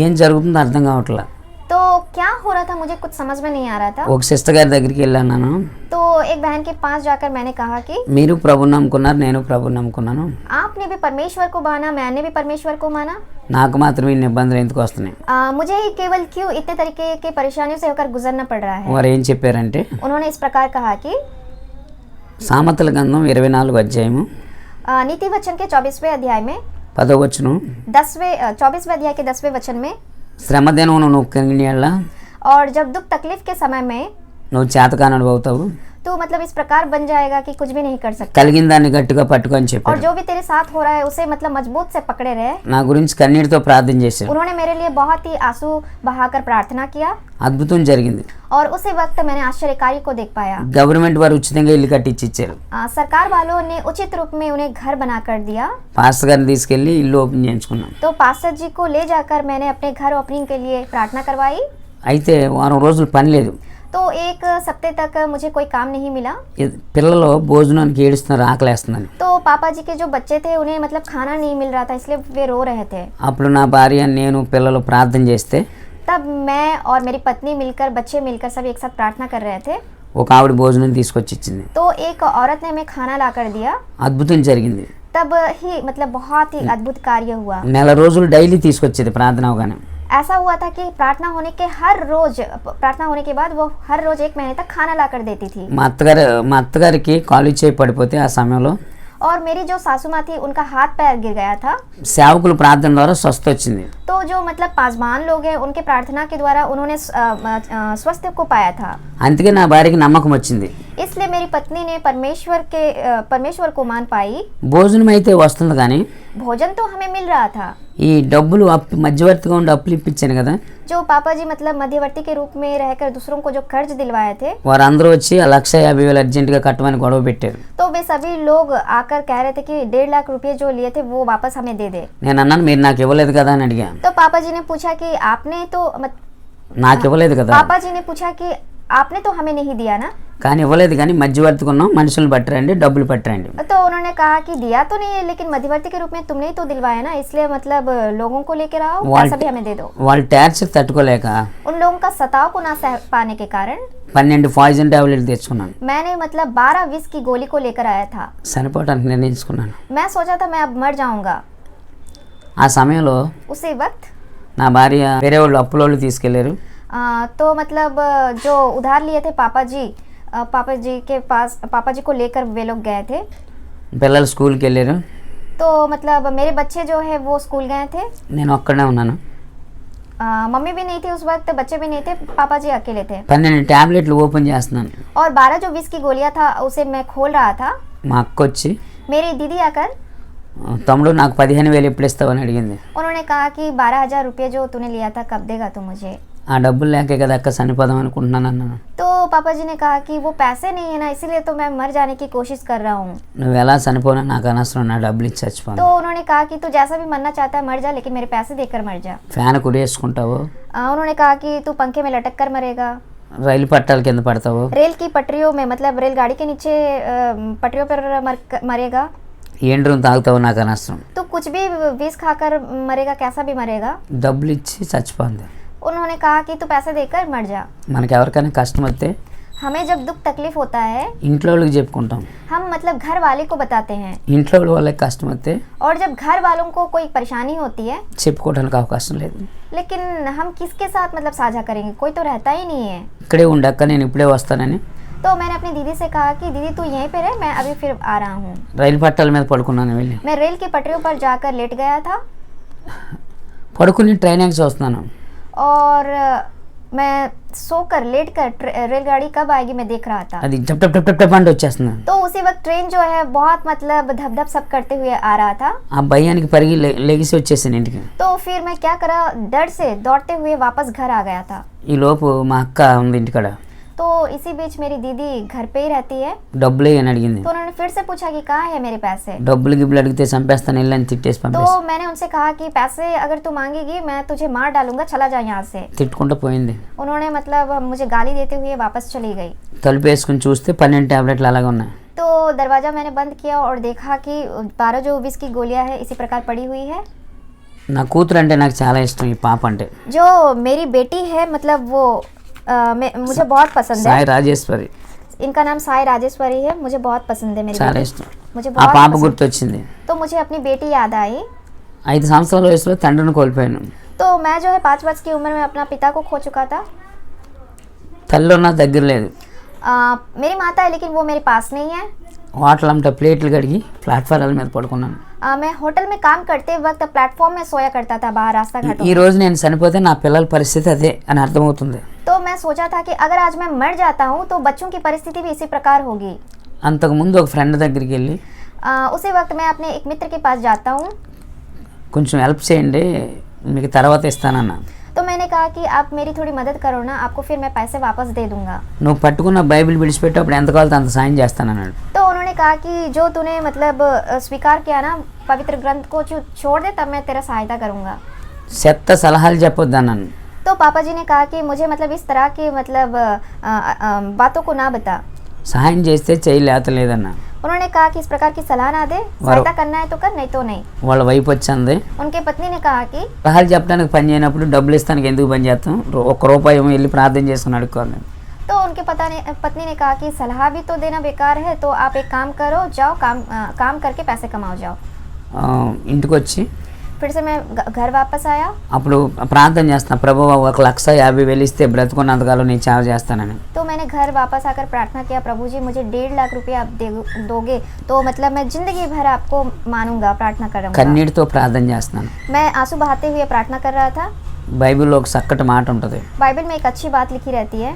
S1: ఏం జరుగుతుందో అర్థం కావట్లా.
S2: तो क्या हो रहा था मुझे कुछ समझ में नहीं आ रहा था।
S1: ఒక సిస్టర్ గారి దగ్గరికి వెళ్ళాను.
S2: तो एक बहन के पास जाकर मैंने कहा कि
S1: మీరు ప్రభుని నమ్ముకున్నారు, నేను ప్రభుని నమ్ముకున్నాను,
S2: आपने भी परमेश्वर को माना, मैंने भी परमेश्वर को माना,
S1: నాకు మాత్రం ఇన్ని ఇబ్బందులు ఎందుకు వస్తున్నాయి.
S2: मुझे ही केवल क्यों इतने तरीके के परेशानियों से होकर गुजरना पड़ रहा है।
S1: వారు ఏం చెప్పారంటే,
S2: उन्होंने इस प्रकार कहा कि
S1: సామెతల గ్రంథం 24వ అధ్యాయము
S2: नीति वचन के 24वें अध्याय में
S1: 10వ వచనం,
S2: 24वें अध्याय के 10वें वचन में,
S1: శ్రమ దినమున నువ్వు కలిగిన
S2: और जब दुख तकलीफ के समय में
S1: నువ్వు చేతకానుడు అవుతావు,
S2: तो मतलब इस प्रकार बन जाएगा कि कुछ भी नहीं कर सकता,
S1: కలిగిన దాన్ని గట్టిగా పట్టుకొని
S2: और
S1: చెప్పారు.
S2: जो भी तेरे साथ हो रहा है उसे मतलब मजबूत से पकड़े रहे।
S1: నా గురించి కన్నీటితో ప్రార్థన చేశారు.
S2: उन्होंने मेरे लिए बहुत ही आंसू बहाकर प्रार्थना किया
S1: అద్భుతం జరిగింది.
S2: और उसी वक्त मैंने आश्चर्यकारी को देख पाया।
S1: గవర్నమెంట్ వారు ఉచితంగా ఇల్లు కట్టించి ఇచ్చారు.
S2: सरकार वालों ने उचित रूप में उन्हें घर बना कर दिया।
S1: పాస్టర్ గారిని తీసుకెళ్లి ఇల్లు ఓపెన్ చేయించుకున్నాం.
S2: तो पास्टर जी को ले जाकर मैंने अपने घर ओपनिंग के लिए प्रार्थना करवाई।
S1: అయితే వారం రోజులు పని లేదు.
S2: तो एक सप्ताह तक मुझे कोई काम नहीं मिला।
S1: పిల్లలు భోజనానికి ఏడుస్తున్నారు, ఆకలేస్తుందని.
S2: तो पापा जी के जो बच्चे थे उन्हें मतलब खाना नहीं मिल रहा था, इसलिए वे रो रहे थे।
S1: అప్పుడు నా భార్య, నేను, పిల్లలు ప్రార్థన చేస్తే
S2: तब मैं और मेरी पत्नी मिलकर, बच्चे मिलकर सब एक साथ प्रार्थना कर रहे थे।
S1: ఒక ఆవిడ భోజనం తీసుకొచ్చి ఇచ్చింది.
S2: तो एक औरत ने हमें खाना ला कर दिया।
S1: అద్భుతం జరిగింది.
S2: तब ही मतलब बहुत ही अद्भुत कार्य हुआ।
S1: నెల రోజులు డైలీ తీసుకొచ్చేది ప్రార్థన అవగానే.
S2: ऐसा हुआ था कि प्रार्थना होने के हर रोज, प्रार्थना होने के बाद वो हर रोज 1 महीने तक खाना ला कर देती थी।
S1: మా అత్తగారికి కాలు చేయి పడిపోతే ఆ సమయంలో
S2: और मेरी जो सासू माँ थी उनका हाथ पैर गिर गया था।
S1: సేవకుల ప్రార్థన ద్వారా స్వస్థ వచ్చింది.
S2: तो जो मतलब पासवान लोग हैं उनके प्रार्थना के द्वारा उन्होंने स्वास्थ्य को पाया था।
S1: అందుకే నా భార్యకి నమ్మకం వచ్చింది.
S2: इसलिए मेरी पत्नी ने परमेश्वर को मान पाई।
S1: భోజనం అయితే వస్తుంది కానీ
S2: भोजन तो हमें मिल रहा था।
S1: ఈ డబ్బులు మధ్యవర్తిగా ఉండి అప్పులు ఇప్పించాను కదా,
S2: जो पापा जी मतलब मध्यवर्ती के रूप में रहकर दूसरों को जो कर्ज दिलवाए थे,
S1: వారందరూ వచ్చి 1,50,000 అర్జెంటుగా కట్టమని గొడవ పెట్టారు.
S2: तो वे सभी लोग आकर कह रहे थे कि 1.5 लाख रुपए जो लिए थे वो वापस हमें दे दे।
S1: నేను అన్నాను, మీరు నాకు ఇవ్వలేదు కదా అని అడిగా.
S2: तो पापा जी ने पूछा कि आपने तो
S1: నాకు ఇవ్వలేదు కదా.
S2: पापा जी ने पूछा कि आपने तो हमें नहीं दिया ना।
S1: కానీ ఇవ్వలేదు కానీ మధ్యవర్తిగా ఉన్నాం, మనుషులు పట్టరండి, డబ్బులు పట్టరండి.
S2: तो उन्होंने कहा कि दिया तो नहीं है, लेकिन मध्यवर्ती के रूप में तुमने ही तो दिलवाया ना, इसलिए मतलब लोगों को लेकर आओ, पैसा भी हमें दे दो।
S1: వాళ్ళు టార్చర్ తట్టుకోలేక
S2: उन लोगों का सताव को ना सह पाने के कारण
S1: 12 పాయిజన్ టాబ్లెట్లు తెచ్చుకున్నాను.
S2: मैंने मतलब 12 विष की गोली को लेकर आया था।
S1: చనిపోవడానికి నిర్ణయించుకున్నాను.
S2: मैं सोचा था मैं अब मर जाऊंगा।
S1: ఆ సమయంలో
S2: उसी वक्त
S1: నా భార్య వేరే వాళ్ళు అప్పులోళ్ళు తీసుకెళ్లారు.
S2: तो मतलब जो उधार लिए थे पापा जी के पास, पापा जी को लेकर वे लोग गए थे।
S1: పిల్లలు స్కూల్కి వెళ్ళారు,
S2: तो मतलब मेरे बच्चे जो है वो स्कूल गए थे।
S1: నేను ఒక్కడే ఉన్నాను.
S2: मम्मी भी नहीं थी उस वक्त, बच्चे भी नहीं थे, पापा जी अकेले थे।
S1: 12 ట్యాబ్లెట్లు ఓపెన్ చేస్తున్నాను.
S2: और 12 जो विष की गोलियां था उसे मैं खोल रहा था।
S1: మా అక్క వచ్చి
S2: मेरी दीदी आकर
S1: తమ్ముడు నాకు 15,000 ఎప్పుడు ఇస్తావని అడిగింది.
S2: उन्होंने कहा कि 12,000 रुपये जो तूने लिया था कब देगा तू मुझे।
S1: ఆ డబ్బులు లేకే కదా అక్క చనిపోదాం అనుకుంటున్నాను అన్నాను.
S2: तो पापा जी ने कहा कि वो पैसे नहीं है ना, इसीलिए तो मैं मर जाने की कोशिश कर रहा हूँ।
S1: నువ్వు ఎలా చనిపోనా నాకు అనవసరం, నా డబ్బులు ఇచ్చి చచ్చిపోను.
S2: तो उन्होंने कहा कि तू जैसा भी मरना चाहता है मर जा, लेकिन मेरे पैसे देकर मर जा।
S1: ఫ్యాన్ కురేసుకుంటావు,
S2: उन्होंने कहा कि तू पंखे में लटक कर मरेगा,
S1: రైలు పట్టాల కింద పడతావు,
S2: रेल की पटरियों में मतलब रेलगाड़ी के नीचे पटरियों पर मरेगा,
S1: ఏండ్రం తాగుతావు నాకు అనవసరం,
S2: तो कुछ भी विष खाकर मरेगा, कैसा भी मरेगा।
S1: డబ్బులు ఇచ్చి చచ్చిపోంది.
S2: उन्होंने कहा कि तू पैसे देकर मर जा।
S1: మనకి ఎవరికైనా కష్టం వస్తే
S2: हमें जब दुख तकलीफ होता है
S1: ఇంట్లో వాళ్ళకి చెప్పుకుంటాం,
S2: हम मतलब घर वाले को बताते हैं,
S1: ఇంట్లో వాళ్ళకి కష్టం వస్తే
S2: और जब घर वालों को कोई परेशानी होती है
S1: చెప్పుకోవడానికి అవకాశం లేదు.
S2: लेकिन हम किसके साथ मतलब साझा करेंगे, कोई तो रहता ही नहीं है।
S1: ఇక్కడే ఉండక్క నేను ఇప్పుడే వస్తానని
S2: तो मैंने अपनी दीदी से कहा कि दीदी तू यहीं पे रह, मैं अभी फिर आ रहा हूँ।
S1: రైలు పట్టాల మీద పడుకున్నాను. వెళ్ళి
S2: मैं रेल की पटरियों पर जाकर लेट गया था
S1: పడుకుని ట్రైన్ ఎక్కి వస్తున్నాను.
S2: और मैं सोकर लेट कर रेलगाड़ी कब आएगी मैं देख रहा था।
S1: అది టప్ టప్ టప్ టప్ టప్ అంటే వచ్చేస్తున్నాను.
S2: तो उसी वक्त ट्रेन जो है बहुत मतलब धप धप सब करते हुए आ रहा था।
S1: ఆ భయానికి పరిగి లెగిసి వచ్చేసాను ఇంటికి.
S2: तो फिर मैं क्या करा, डर से दौड़ते हुए वापस घर आ गया था।
S1: ఈ లోపు మా అక్క ఉంది ఇంటికాడ,
S2: तो इसी बीच मेरी दीदी घर पे ही रहती है।
S1: డబ్బులు అని అడిగింది.
S2: तो उन्होंने फिर से पूछा कि कहाँ है मेरे पैसे।
S1: డబ్బులు గిబ్బులు అడిగితే చంపేస్తాను వెళ్ళని తిట్టేసి
S2: तो
S1: పంపేసి
S2: मैंने उनसे कहा कि पैसे अगर तू मांगेगी मैं तुझे मार डालूंगा, चला जा यहाँ से।
S1: తిట్టుకుంటూ పోయింది.
S2: उन्होंने मतलब मुझे गाली देते हुए वापस चली गई।
S1: తలుపు వేసుకుని చూస్తే 12 ట్యాబ్లెట్లు అలాగే ఉన్నాయి.
S2: तो दरवाज़ा मैंने बंद किया और देखा कि 12 जो विष की गोलियां है इसी प्रकार पड़ी हुई है।
S1: నా కూతురు అంటే నాకు చాలా ఇష్టం, ఈ పాప అంటే
S2: जो मेरी बेटी है मतलब वो मुझे बहुत पसंद है।
S1: సాయి రాజేశ్వరి
S2: इनका नाम साई राजेश्वरी है, मुझे बहुत पसंद है मेरी
S1: చాలా
S2: बेटी,
S1: ఇష్టం.
S2: मुझे
S1: ఆ
S2: बहुत
S1: పాప
S2: पसंद।
S1: గుర్తొచ్చింది.
S2: तो मुझे अपनी बेटी याद आई।
S1: 5 సంవత్సరాల వయసులో తండ్రిని కోల్పోయాను.
S2: तो मैं जो है 5 वर्ष की उम्र में अपना पिता को खो चुका था।
S1: తల్లి నా దగ్గర లేదు.
S2: मेरी माता है लेकिन वो मेरे पास नहीं है।
S1: హోటల్ అమ్మట ప్లేట్లు కడిగి ప్లాట్ఫారాల మీద పడుకున్నాను.
S2: मैं होटल में काम करते वक्त प्लेटफॉर्म में सोया करता था बाहर रास्ता घाटों
S1: ఈ
S2: में।
S1: రోజు నేను చనిపోతే నా పిల్లల పరిస్థితి అదే అని అర్థమవుతుంది.
S2: तो मैं सोचा था कि अगर आज मैं मर जाता हूँ तो बच्चों की परिस्थिति भी इसी प्रकार होगी।
S1: అంతకుముందు ఒక ఫ్రెండ్ దగ్గరికి వెళ్ళి
S2: उसी वक्त मैं अपने एक मित्र के पास जाता हूँ।
S1: కొంచెం హెల్ప్ చేయండి మీకు తర్వాత ఇస్తానన్నా.
S2: तो मैंने कहा कि आप मेरी थोड़ी मदद करो ना, आपको फिर मैं पैसे वापस दे दूंगा।
S1: నువ్వు పట్టుకున్న బైబిల్ విడిచిపెట్టి అప్పుడు ఎంత కావాలో అంత సాయం చేస్తానన్నాడు.
S2: तो उन्होंने कहा कि जो तूने मतलब स्वीकार किया ना पवित्र ग्रंथ को छोड़ दे, तब मैं तेरा सहायता करूंगा।
S1: చెత్త సలహాలు చెప్పొద్దు అన్నాను.
S2: तो पापा जी ने कहा कि मुझे मतलब इस तरह की मतलब बातों को ना बता।
S1: సహాయం చేస్తే చెయ్యి లేతలేదన్నా.
S2: उन्होंने कहा कि इस प्रकार की सलाह ना दे, सहायता करना है तो कर, नहीं तो नहीं।
S1: వాళ్ళ వైపు వచ్చింది.
S2: उनके पत्नी ने कहा कि
S1: సలహాలు చెప్పడానికి పని చేయనప్పుడు డబ్బులు ఇస్తానికి ఎందుకు పని చేస్తాం, 1 రూపాయి ఏమో వెళ్ళి ప్రార్థన చేసుకుని అడుక్కోండి.
S2: तो उनके पत्नी ने कहा कि सलाह भी तो देना बेकार है, तो आप एक काम करो, जाओ काम करके पैसे कमाओ जाओ।
S1: ఇంటికి వచ్చి
S2: फिर से मैं घर वापस आया।
S1: అప్పుడు ప్రార్థన చేస్తున్నా, ప్రభువా 1,50,000 ఇస్తే బ్రతుకున్నంతకాలం నేను సేవ చేస్తానని.
S2: तो मैंने घर वापस आकर प्रार्थना किया, प्रभु जी मुझे 1.5 लाख रुपया आप दोगे तो मतलब मैं जिंदगी भर आपको मानूंगा, प्रार्थना करूंगा।
S1: కన్నీటితో ప్రార్థన చేస్తున్నాను.
S2: मैं आंसू बहाते हुए प्रार्थना कर रहा था।
S1: బైబిల్లో ఒక చక్కటి మాట ఉంటుంది,
S2: बाइबल में एक अच्छी बात लिखी रहती है,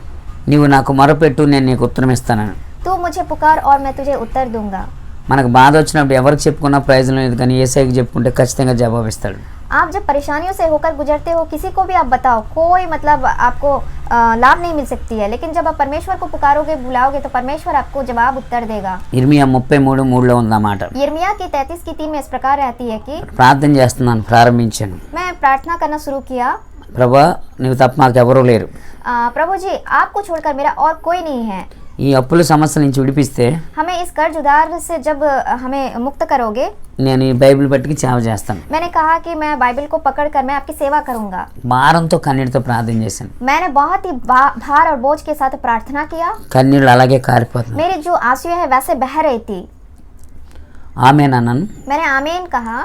S1: నీవు నాకు మొరపెట్టు నేను నీకు ఉత్తరం ఇస్తానని.
S2: तू मुझे पुकार और मैं तुझे उत्तर दूंगा।
S1: మనకు బాధ వచ్చినప్పుడు ఎవరికి చెప్పుకున్నా ప్రయోజనం లేదు, కానీ యేసయ్యకి చెప్పుకుంటే ఖచ్చితంగా జవాబు ఇస్తాడు.
S2: आप जब परेशानियों से होकर गुजरते हो, किसी को भी आप बताओ, कोई मतलब आपको लाभ नहीं मिल सकती है, लेकिन जब आप परमेश्वर को पुकारोगे बुलाओगे तो परमेश्वर आपको जवाब उत्तर देगा।
S1: ఇర్మియా 33:3 ఉంది ఆ మాట.
S2: यिर्मयाह की 33:3 में इस प्रकार रहती है कि
S1: ప్రార్థన చేస్తున్నాను, ప్రారంభించాను.
S2: मैं प्रार्थना करना शुरू किया,
S1: ప్రభా నీవు తప్ప మాకు ఎవరూ లేరు,
S2: प्रभु जी आपको छोड़कर मेरा और कोई नहीं है।
S1: ఈ అప్పుల సమస్య నుంచి విడిపిస్తే
S2: हमें इस कर्ज उधार से जब हमें मुक्त करोगे,
S1: నేను ఈ బైబిల్ పట్టుకి సేవ చేస్తాను.
S2: मैंने कहा कि मैं बाइबल को पकड़कर मैं आपकी सेवा करूंगा।
S1: భారంతో కన్నీటితో ప్రార్థన చేశాను.
S2: मैंने बहुत ही भार और बोझ के साथ प्रार्थना किया।
S1: కన్నీళ్ళు అలాగే కారిపోతున్నాయి.
S2: मेरी जो आंसू है वैसे बह रही थी।
S1: ఆమెన్ అన్నాను.
S2: मैंने आमीन कहा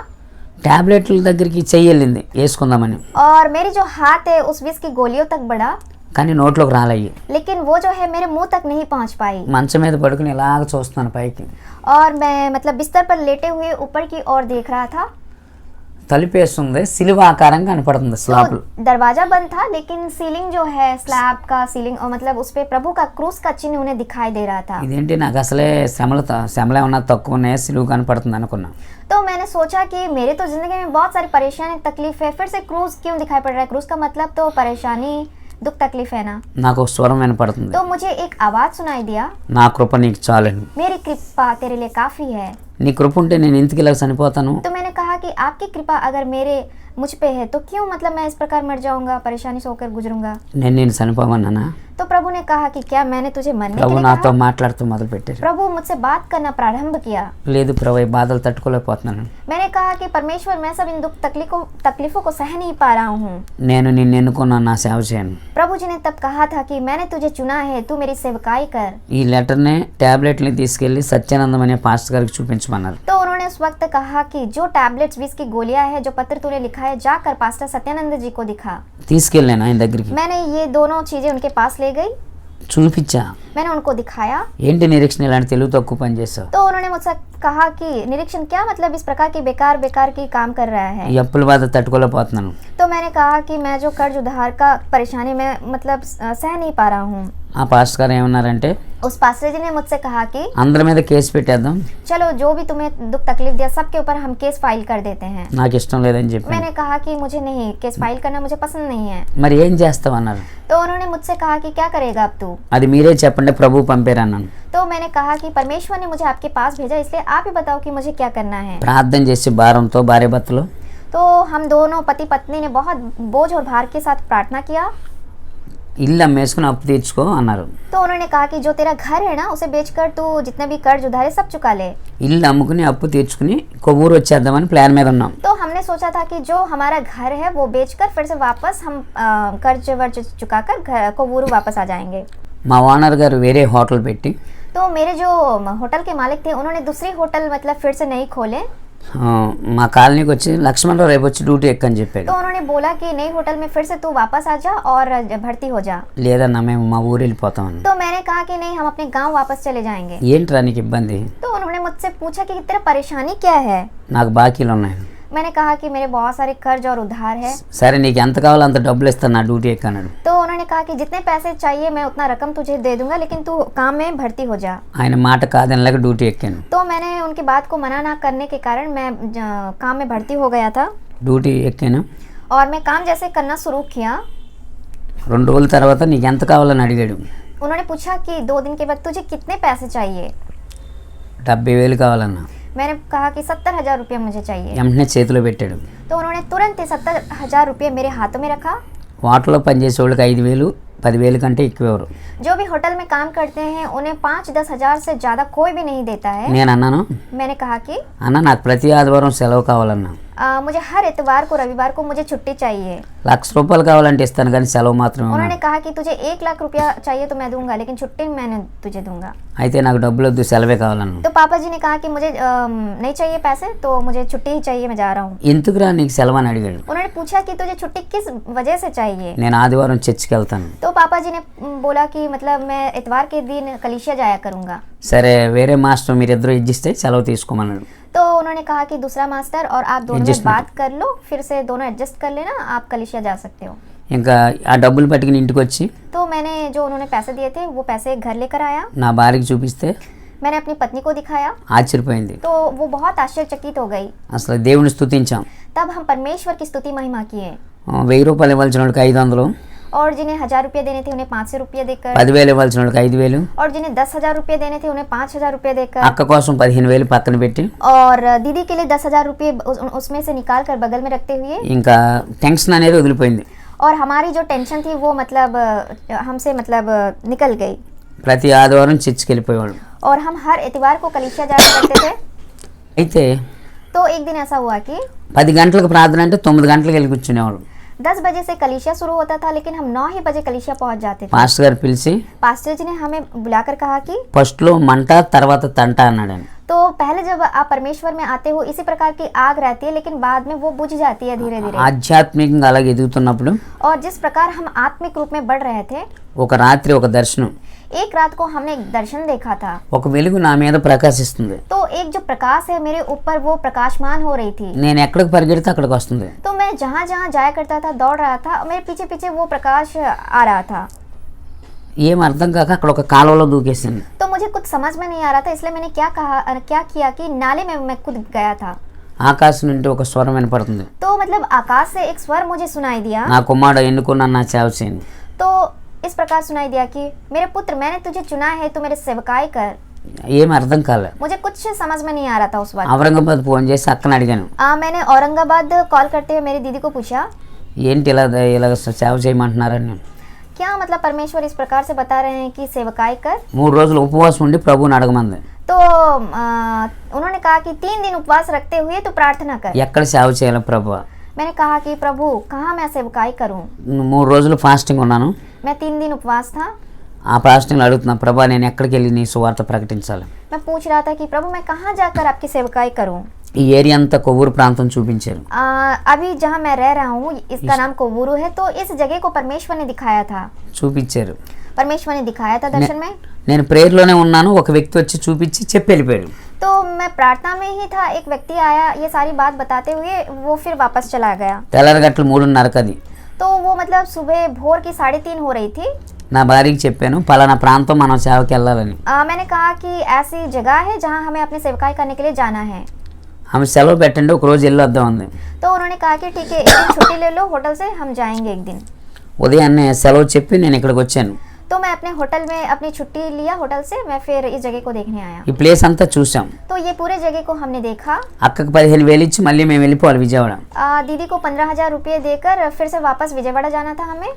S1: టాబ్లెట్ల దగ్గరికి చెయ్యి వెళ్ళింది వేసుకుందామని.
S2: और मेरी जो हाथ है उस विष की गोलियों तक बढ़ा।
S1: కానీ నోట్లోకి రాలయ్యి.
S2: लेकिन वो जो है मेरे मुंह तक नहीं पहुंच पाई
S1: మంచం మీద పడుకుని ఇలాగ చూస్తున్నాను పైకి.
S2: और मैं मतलब बिस्तर पर लेटे हुए ऊपर की ओर देख रहा था.
S1: తలుపేస్తుంది, సిలువ ఆకారంగా కనపడుతుంది స్లాబ్.
S2: तो दरवाजा बंद था लेकिन सीलिंग जो है स्लैब का सीलिंग और मतलब उस पे प्रभु का क्रूस का चिन्ह उन्हें दिखाई दे रहा था.
S1: ఇదేంటి నాకు అసలే శ్రమలు ఏమన్నా తక్కువ ఉన్నాయి, సిలువ కనపడుతుంది అనుకున్నా.
S2: तो मैंने सोचा कि मेरे तो जिंदगी में बहुत सारी परेशानी तकलीफ है, फिर से क्रूस क्यों दिखाई पड़ रहा है. क्रूस का मतलब तो परेशानी दुख तकलीफ है ना.
S1: నాకు ఒక స్వరం వినపడుతుంది,
S2: तो मुझे एक आवाज सुनाई दिया,
S1: నా కృప నీకు చాలని.
S2: मेरी कृपा तेरे लिए काफी है.
S1: నీ కృప ఉంటే నేను ఇంటికి ఇలా చనిపోతాను.
S2: तो मैंने कहा कि आपकी कृपा अगर मेरे मुझ पे है तो क्यों मतलब मैं इस प्रकार मर जाऊंगा, परेशानी से होकर गुजरूंगा.
S1: నేను చనిపోమన్నానా?
S2: तो प्रभु ने कहा कि क्या मैंने तुझे मरने के
S1: ప్రభు
S2: लिए
S1: నాతో
S2: कहा.
S1: మాట్లాడుతూ మొదలు పెట్టారు.
S2: प्रभु मुझसे बात करना प्रारंभ किया.
S1: లేదు ప్రభు, ఈ బాధలు తట్టుకోలేకపోతున్నాను.
S2: मैंने कहा कि परमेश्वर मैं सब इन दुख तकलीफों को सह नहीं पा रहा हूँ.
S1: నేను నిన్ను ఎన్నుకున్నాను నా సేవ చేయను.
S2: प्रभु जी ने तब कहा था कि मैंने तुझे चुना है, तू मेरी सेवकाई कर.
S1: ఈ లెటర్ని ట్యాబ్లెట్ని తీసుకెళ్లి సత్యానందం అనే పాస్టర్ గారికి చూపించమన్నారు.
S2: तो उन्होंने उस वक्त कहा कि जो टैबलेट्स 20 की गोलियां है जो पत्र तूने लिखा है जाकर पास्टर सत्यानंद जी को दिखा.
S1: తీసుకెళ్ళాను ఆయన దగ్గరికి,
S2: मैंने ये दोनों चीजें उनके पास ले गई,
S1: చూపించా.
S2: मैंने उनको दिखाया.
S1: ఏంటి నిరీక్షణ ఇలాంటి తెలుగు తక్కువ పని చేసావు?
S2: तो उन्होंने मुझसे कहा कि निरीक्षण क्या मतलब इस प्रकार की बेकार की काम कर रहा है.
S1: ఈ అప్పుల బాధ తట్టుకోలేకపోతున్నాను.
S2: तो मैंने कहा कि मैं जो कर्ज उधार का परेशानी में मतलब सह नहीं पा रहा हूँ.
S1: ఆ పాస్టర్ గారు ఏమన్నారంటే,
S2: उस पास्टर जी ने मुझसे कहा कि
S1: అందరి మీద కేసు పెట్టేద్దాం,
S2: चलो जो भी तुम्हें दुख तकलीफ दिया सबके ऊपर हम केस फाइल कर देते हैं.
S1: నాకు ఇష్టం లేదని చెప్పాను.
S2: मैंने कहा कि मुझे नहीं, केस फाइल करना मुझे पसंद नहीं है.
S1: మరి ఏం చేస్తావు అన్నారు.
S2: तो उन्होंने मुझसे कहा कि क्या करेगा अब तू.
S1: అది మీరే చెప్పండి, ప్రభు పంపారన్నాను.
S2: तो मैंने कहा कि परमेश्वर ने मुझे आपके पास भेजा, इसलिए आप ही बताओ कि मुझे क्या करना है.
S1: ప్రార్థన చేసి భారంతో భార్య భర్తలు
S2: तो हम दोनों पति पत्नी ने बहुत बोझ और भार के साथ प्रार्थना किया.
S1: ఇల్లు అమ్మేసుకుని అప్పు తీర్చుకో అన్నారు.
S2: तो उन्होंने कहा कि जो तेरा घर है ना उसे बेचकर तू जितने भी कर्ज उधारे सब चुका ले.
S1: ఇల్లు అమ్ముకుని అప్పు తీర్చుకుని కొవ్వూరు వచ్చేద్దామని ప్లాన్ మీద ఉన్నాం.
S2: तो हमने सोचा था कि जो हमारा घर है वो बेचकर फिर से वापस हम कर्ज वर्ज चुकाकर कोवूरू वापस आ जाएंगे.
S1: మా ఓనర్ గారు వేరే హోటల్ పెట్టి
S2: तो मेरे जो होटल के मालिक थे उन्होंने दूसरी होटल मतलब फिर से नहीं खोले.
S1: మా కాలనీకి వచ్చి లక్ష్మణరావు రేపు వచ్చి డ్యూటీ ఎక్కని చెప్పాడు.
S2: तो उन्होंने बोला कि नई होटल में फिर से तू वापस आ जा और भर्ती हो जा.
S1: లేదన్నా మేము మా ఊరు వెళ్ళిపోతామని.
S2: तो मैंने कहा कि नहीं, हम अपने गांव वापस चले जाएंगे.
S1: ఏంట్రా నీకు ఇబ్బంది?
S2: तो उन्होंने मुझसे पूछा कि तेरा परेशानी क्या है.
S1: నాకు బాకీలు ఉన్నాయి.
S2: मैंने कहा कि मेरे बहुत सारे कर्ज और उधार है.
S1: సరే నీకు ఎంత కావాలో అంత డబ్బులు ఇస్తాను నా డ్యూటీ ఎక్కన్నాడు.
S2: तो उन्होंने कहा कि जितने पैसे चाहिए मैं उतना रकम तुझे दे दूंगा, लेकिन तू काम में भर्ती हो जा.
S1: ఆయన మాట కాదనలేక డ్యూటీ ఎక్కాను.
S2: तो मैंने उनकी बात को मना ना करने के कारण मैं काम में भर्ती हो गया था
S1: డ్యూటీ ఎక్కాను.
S2: और मैं काम जैसे करना शुरू किया.
S1: 2 రోజుల తర్వాత నీకు ఎంత కావాలని అడిగాడు.
S2: उन्होंने पूछा कि 2 दिन के बाद तुझे कितने पैसे चाहिए.
S1: 70,000 కావాలన్నా.
S2: मैंने कहा कि 70,000 रुपये मुझे चाहिए.
S1: వెంటనే చేతిలో పెట్టాడు.
S2: तो उन्होंने तुरंत ही 70,000 रुपये मेरे हाथों में रखा.
S1: హోటల్లో పనిచేసే వాళ్ళకి 5,000 10,000 కంటే ఎక్కువ ఎవరు.
S2: जो भी होटल में काम करते हैं उन्हें 5-10 हजार से ज्यादा कोई भी नहीं देता है.
S1: నేను అన్నాను,
S2: मैंने कहा कि
S1: అన్న నాకు ప్రతి ఆదివారం సెలవు కావాలన్నా.
S2: मुझे हर इतवार को रविवार को मुझे छुट्टी चाहिए.
S1: ₹1,00,000 కావాలంటే ఇస్తాను కానీ సెలవు మాత్రమే
S2: उन्होंने
S1: ఉన్నాను.
S2: कहा कि तुझे 1 लाख रुपया चाहिए तो मैं दूंगा, लेकिन छुट्टी मैंने तुझे दूंगा.
S1: అయితే నాకు డబ్బులు వద్దు, సెలవే కావాలన్నా.
S2: तो पापा जी ने कहा कि मुझे नहीं चाहिए पैसे, तो मुझे छुट्टी ही चाहिए, मैं जा रहा हूँ.
S1: ఎందుకురా నీకు సెలవు అని అడిగాడు.
S2: उन्होंने पूछा कि तुझे छुट्टी किस वजह से चाहिए.
S1: నేను ఆదివారం చర్చికి వెళ్తాను.
S2: तो पापा जी ने बोला कि मतलब मैं इतवार के दिन कलीसिया जाया करूँगा.
S1: సరే వేరే మాస్టర్ మీరిద్దరూ ఇచ్చిస్తే సెలవు తీసుకోమన్నాడు.
S2: तो उन्होंने कहा कि दूसरा मास्टर और आप दोनों में
S1: Adjustment.
S2: बात कर लो, फिर से दोनों एडजस्ट कर लेना, आप कलीसिया जा सकते हो.
S1: ఇంకా ఆ డబ్బులు పట్టుకుని ఇంటికి వచ్చి
S2: तो मैंने जो उन्होंने पैसे दिए थे वो पैसे घर लेकर आया.
S1: నా భార్యకి చూపిస్తే
S2: मैंने अपनी पत्नी को दिखाया
S1: ఆశ్చర్యపోయింది.
S2: तो वो बहुत आश्चर्यचकित हो गई.
S1: అసలు దేవుని స్తుతించాం.
S2: तब हम परमेश्वर की स्तुति महिमा किए.
S1: ₹1,000 ఇవ్వాల్సిన వాళ్ళకి 500,
S2: और जिन्हें 1,000 रुपये देने थे उन्हें 500 रुपये देकर,
S1: 10,000 ఇవ్వాల్సిన వాళ్ళకి 5,000,
S2: और जिन्हें 10,000 रुपये देने थे उन्हें 5,000 रुपये देकर,
S1: అక్క కోసం 15,000 పక్కన పెట్టి
S2: और दीदी के लिए 10,000 रुपये उसमें से निकाल कर बगल में रखते हुए,
S1: ఇంకా టెన్షన్ అనేది వదిలిపోయింది.
S2: और हमारी जो टेंशन थी वो मतलब हमसे मतलब निकल गई.
S1: ప్రతి ఆదివారం చర్చికి వెళ్ళిపోయేవాడు.
S2: और हम हर इतवार को कलीसिया जाया करते थे.
S1: అయితే
S2: तो एक दिन ऐसा हुआ कि
S1: 10 గంటలకు ప్రార్థన అంటే 9 గంటలకు వెళ్ళి కూర్చునేవాడు.
S2: 10 बजे से कलीसिया शुरू होता था, लेकिन हम 9 ही बजे कलीसिया पहुंच जाते थे.
S1: పాస్టర్ గారు పిలిచి
S2: पास्टर जी ने हमें बुलाकर कहा कि
S1: ఫస్ట్లో మంట తర్వాత తంట అన్నాడు.
S2: तो पहले जब आप परमेश्वर में आते हो इसी प्रकार की आग रहती है, लेकिन बाद में वो बुझ जाती है धीरे धीरे।
S1: ఆధ్యాత్మికంగా అలాగే ఎదుగుతున్నప్పుడు
S2: और जिस प्रकार हम आत्मिक रूप में बढ़ रहे थे,
S1: ఒక రాత్రి ఒక దర్శనం,
S2: एक रात को हमने एक दर्शन देखा था।
S1: ఒక వెలుగు నా మీద ప్రకాశిస్తుంది.
S2: तो एक जो प्रकाश है मेरे ऊपर वो प्रकाशमान हो रही थी।
S1: నేను ఎక్కడికి పరిగెడితే అక్కడికి వస్తుంది.
S2: तो मैं जहाँ जहाँ जाया करता था, दौड़ रहा था, मेरे पीछे पीछे वो प्रकाश आ रहा था।
S1: ఏం అర్థం కాక అక్కడ ఒక కాలువలో దూకేసింది.
S2: तो मुझे कुछ समझ में नहीं आ रहा था, इसलिए मैंने क्या किया कि नाले में मैं कूद गया था।
S1: ఆకాశం నుండి ఒక స్వరం వినపడుతుంది.
S2: तो मतलब आकाश से एक स्वर मुझे सुनाई दिया।
S1: నా కుమారుడు ఎన్నుకున్నాను నా సేవ చేయండి.
S2: तो इस प्रकार सुनाई दिया कि मेरे पुत्र, मैंने तुझे चुना है, तू मेरे सेवकाई कर।
S1: ఏం అర్థం కాలే.
S2: मुझे कुछ समझ में नहीं आ रहा था उस वक्त।
S1: ఔరంగాబాద్ ఫోన్ చేసి అక్కని అడిగాను,
S2: मैंने औरंगाबाद कॉल करते हुए मेरी दीदी को पूछा,
S1: ఏంటి ఇలా సేవ చేయమంటున్నారని. నేను
S2: क्या मतलब परमेश्वर इस प्रकार से बता रहे हैं कि सेवकाई कर।
S1: 3 రోజులు ఉపవాసం ఉండి ప్రభువుని అడగమంది.
S2: तो उन्होंने कहा कि 3 दिन उपवास रखते हुए तो प्रार्थना कर।
S1: ఎక్కడ సేవ చేయాలి ప్రభువా.
S2: मैंने कहा कि प्रभु कहाँ मैं सेवकाई करूँ।
S1: 3 రోజులు ఫాస్టింగ్ ఉన్నాను.
S2: मैं 3 दिन उपवास था।
S1: ఆ ఫాస్టింగ్లో అడుగుతున్నా, ప్రభా నేను ఎక్కడికి వెళ్ళి నీ సువార్త ప్రకటించాలి.
S2: मैं पूछ रहा था कि प्रभु मैं कहाँ जाकर आपकी सेवकाई करूँ।
S1: ఈ ఏరియా అంతా కొవ్వూరు ప్రాంతం చూపించారు.
S2: अभी जहाँ मैं रह रहा हूँ इसका नाम कोवूरू है। तो इस जगह को परमेश्वर ने दिखाया था।
S1: చూపించారు.
S2: परमेश्वर ने दिखाया था दर्शन में।
S1: నేను ప్రేయర్లోనే ఉన్నాను, ఒక వ్యక్తి వచ్చి చూపించి చెప్పి వెళ్ళిపోయాడు.
S2: तो मैं प्रार्थना में ही था, एक व्यक्ति आया ये सारी बात बताते हुए, वो फिर वापस चला गया।
S1: తెల్లరగట్లు 3:30 అది.
S2: तो वो मतलब सुबह भोर की 3:30 हो रही थी।
S1: నా భార్యకి చెప్పాను పలానా ప్రాంతం మనం సేవకి వెళ్ళాలని.
S2: मैंने कहा कि ऐसी जगह है जहाँ हमें अपनी सेवकाई करने के लिए जाना है।
S1: ఆమె సెలవు పెట్టండి, ఒక రోజు వెళ్ళి వద్దాం అంది.
S2: तो उन्होंने कहा कि ठीक है, एक दिन छुट्टी ले लो होटल से, हम जाएंगे एक दिन।
S1: ఉదయాన్నే సెలవు చెప్పి నేను ఇక్కడికి వచ్చాను.
S2: तो मैं अपने होटल में अपनी छुट्टी लिया होटल से, मैं फिर इस जगह को देखने आया।
S1: ఈ ప్లేస్ అంతా చూసాం.
S2: तो ये पूरे जगह को हमने देखा।
S1: అక్కకి 15,000 ఇచ్చి మళ్ళీ మేము వెళ్ళిపోవాలి విజయవాడ.
S2: दीदी को 15,000 रुपये देकर फिर से वापस विजयवाड़ा जाना था हमें।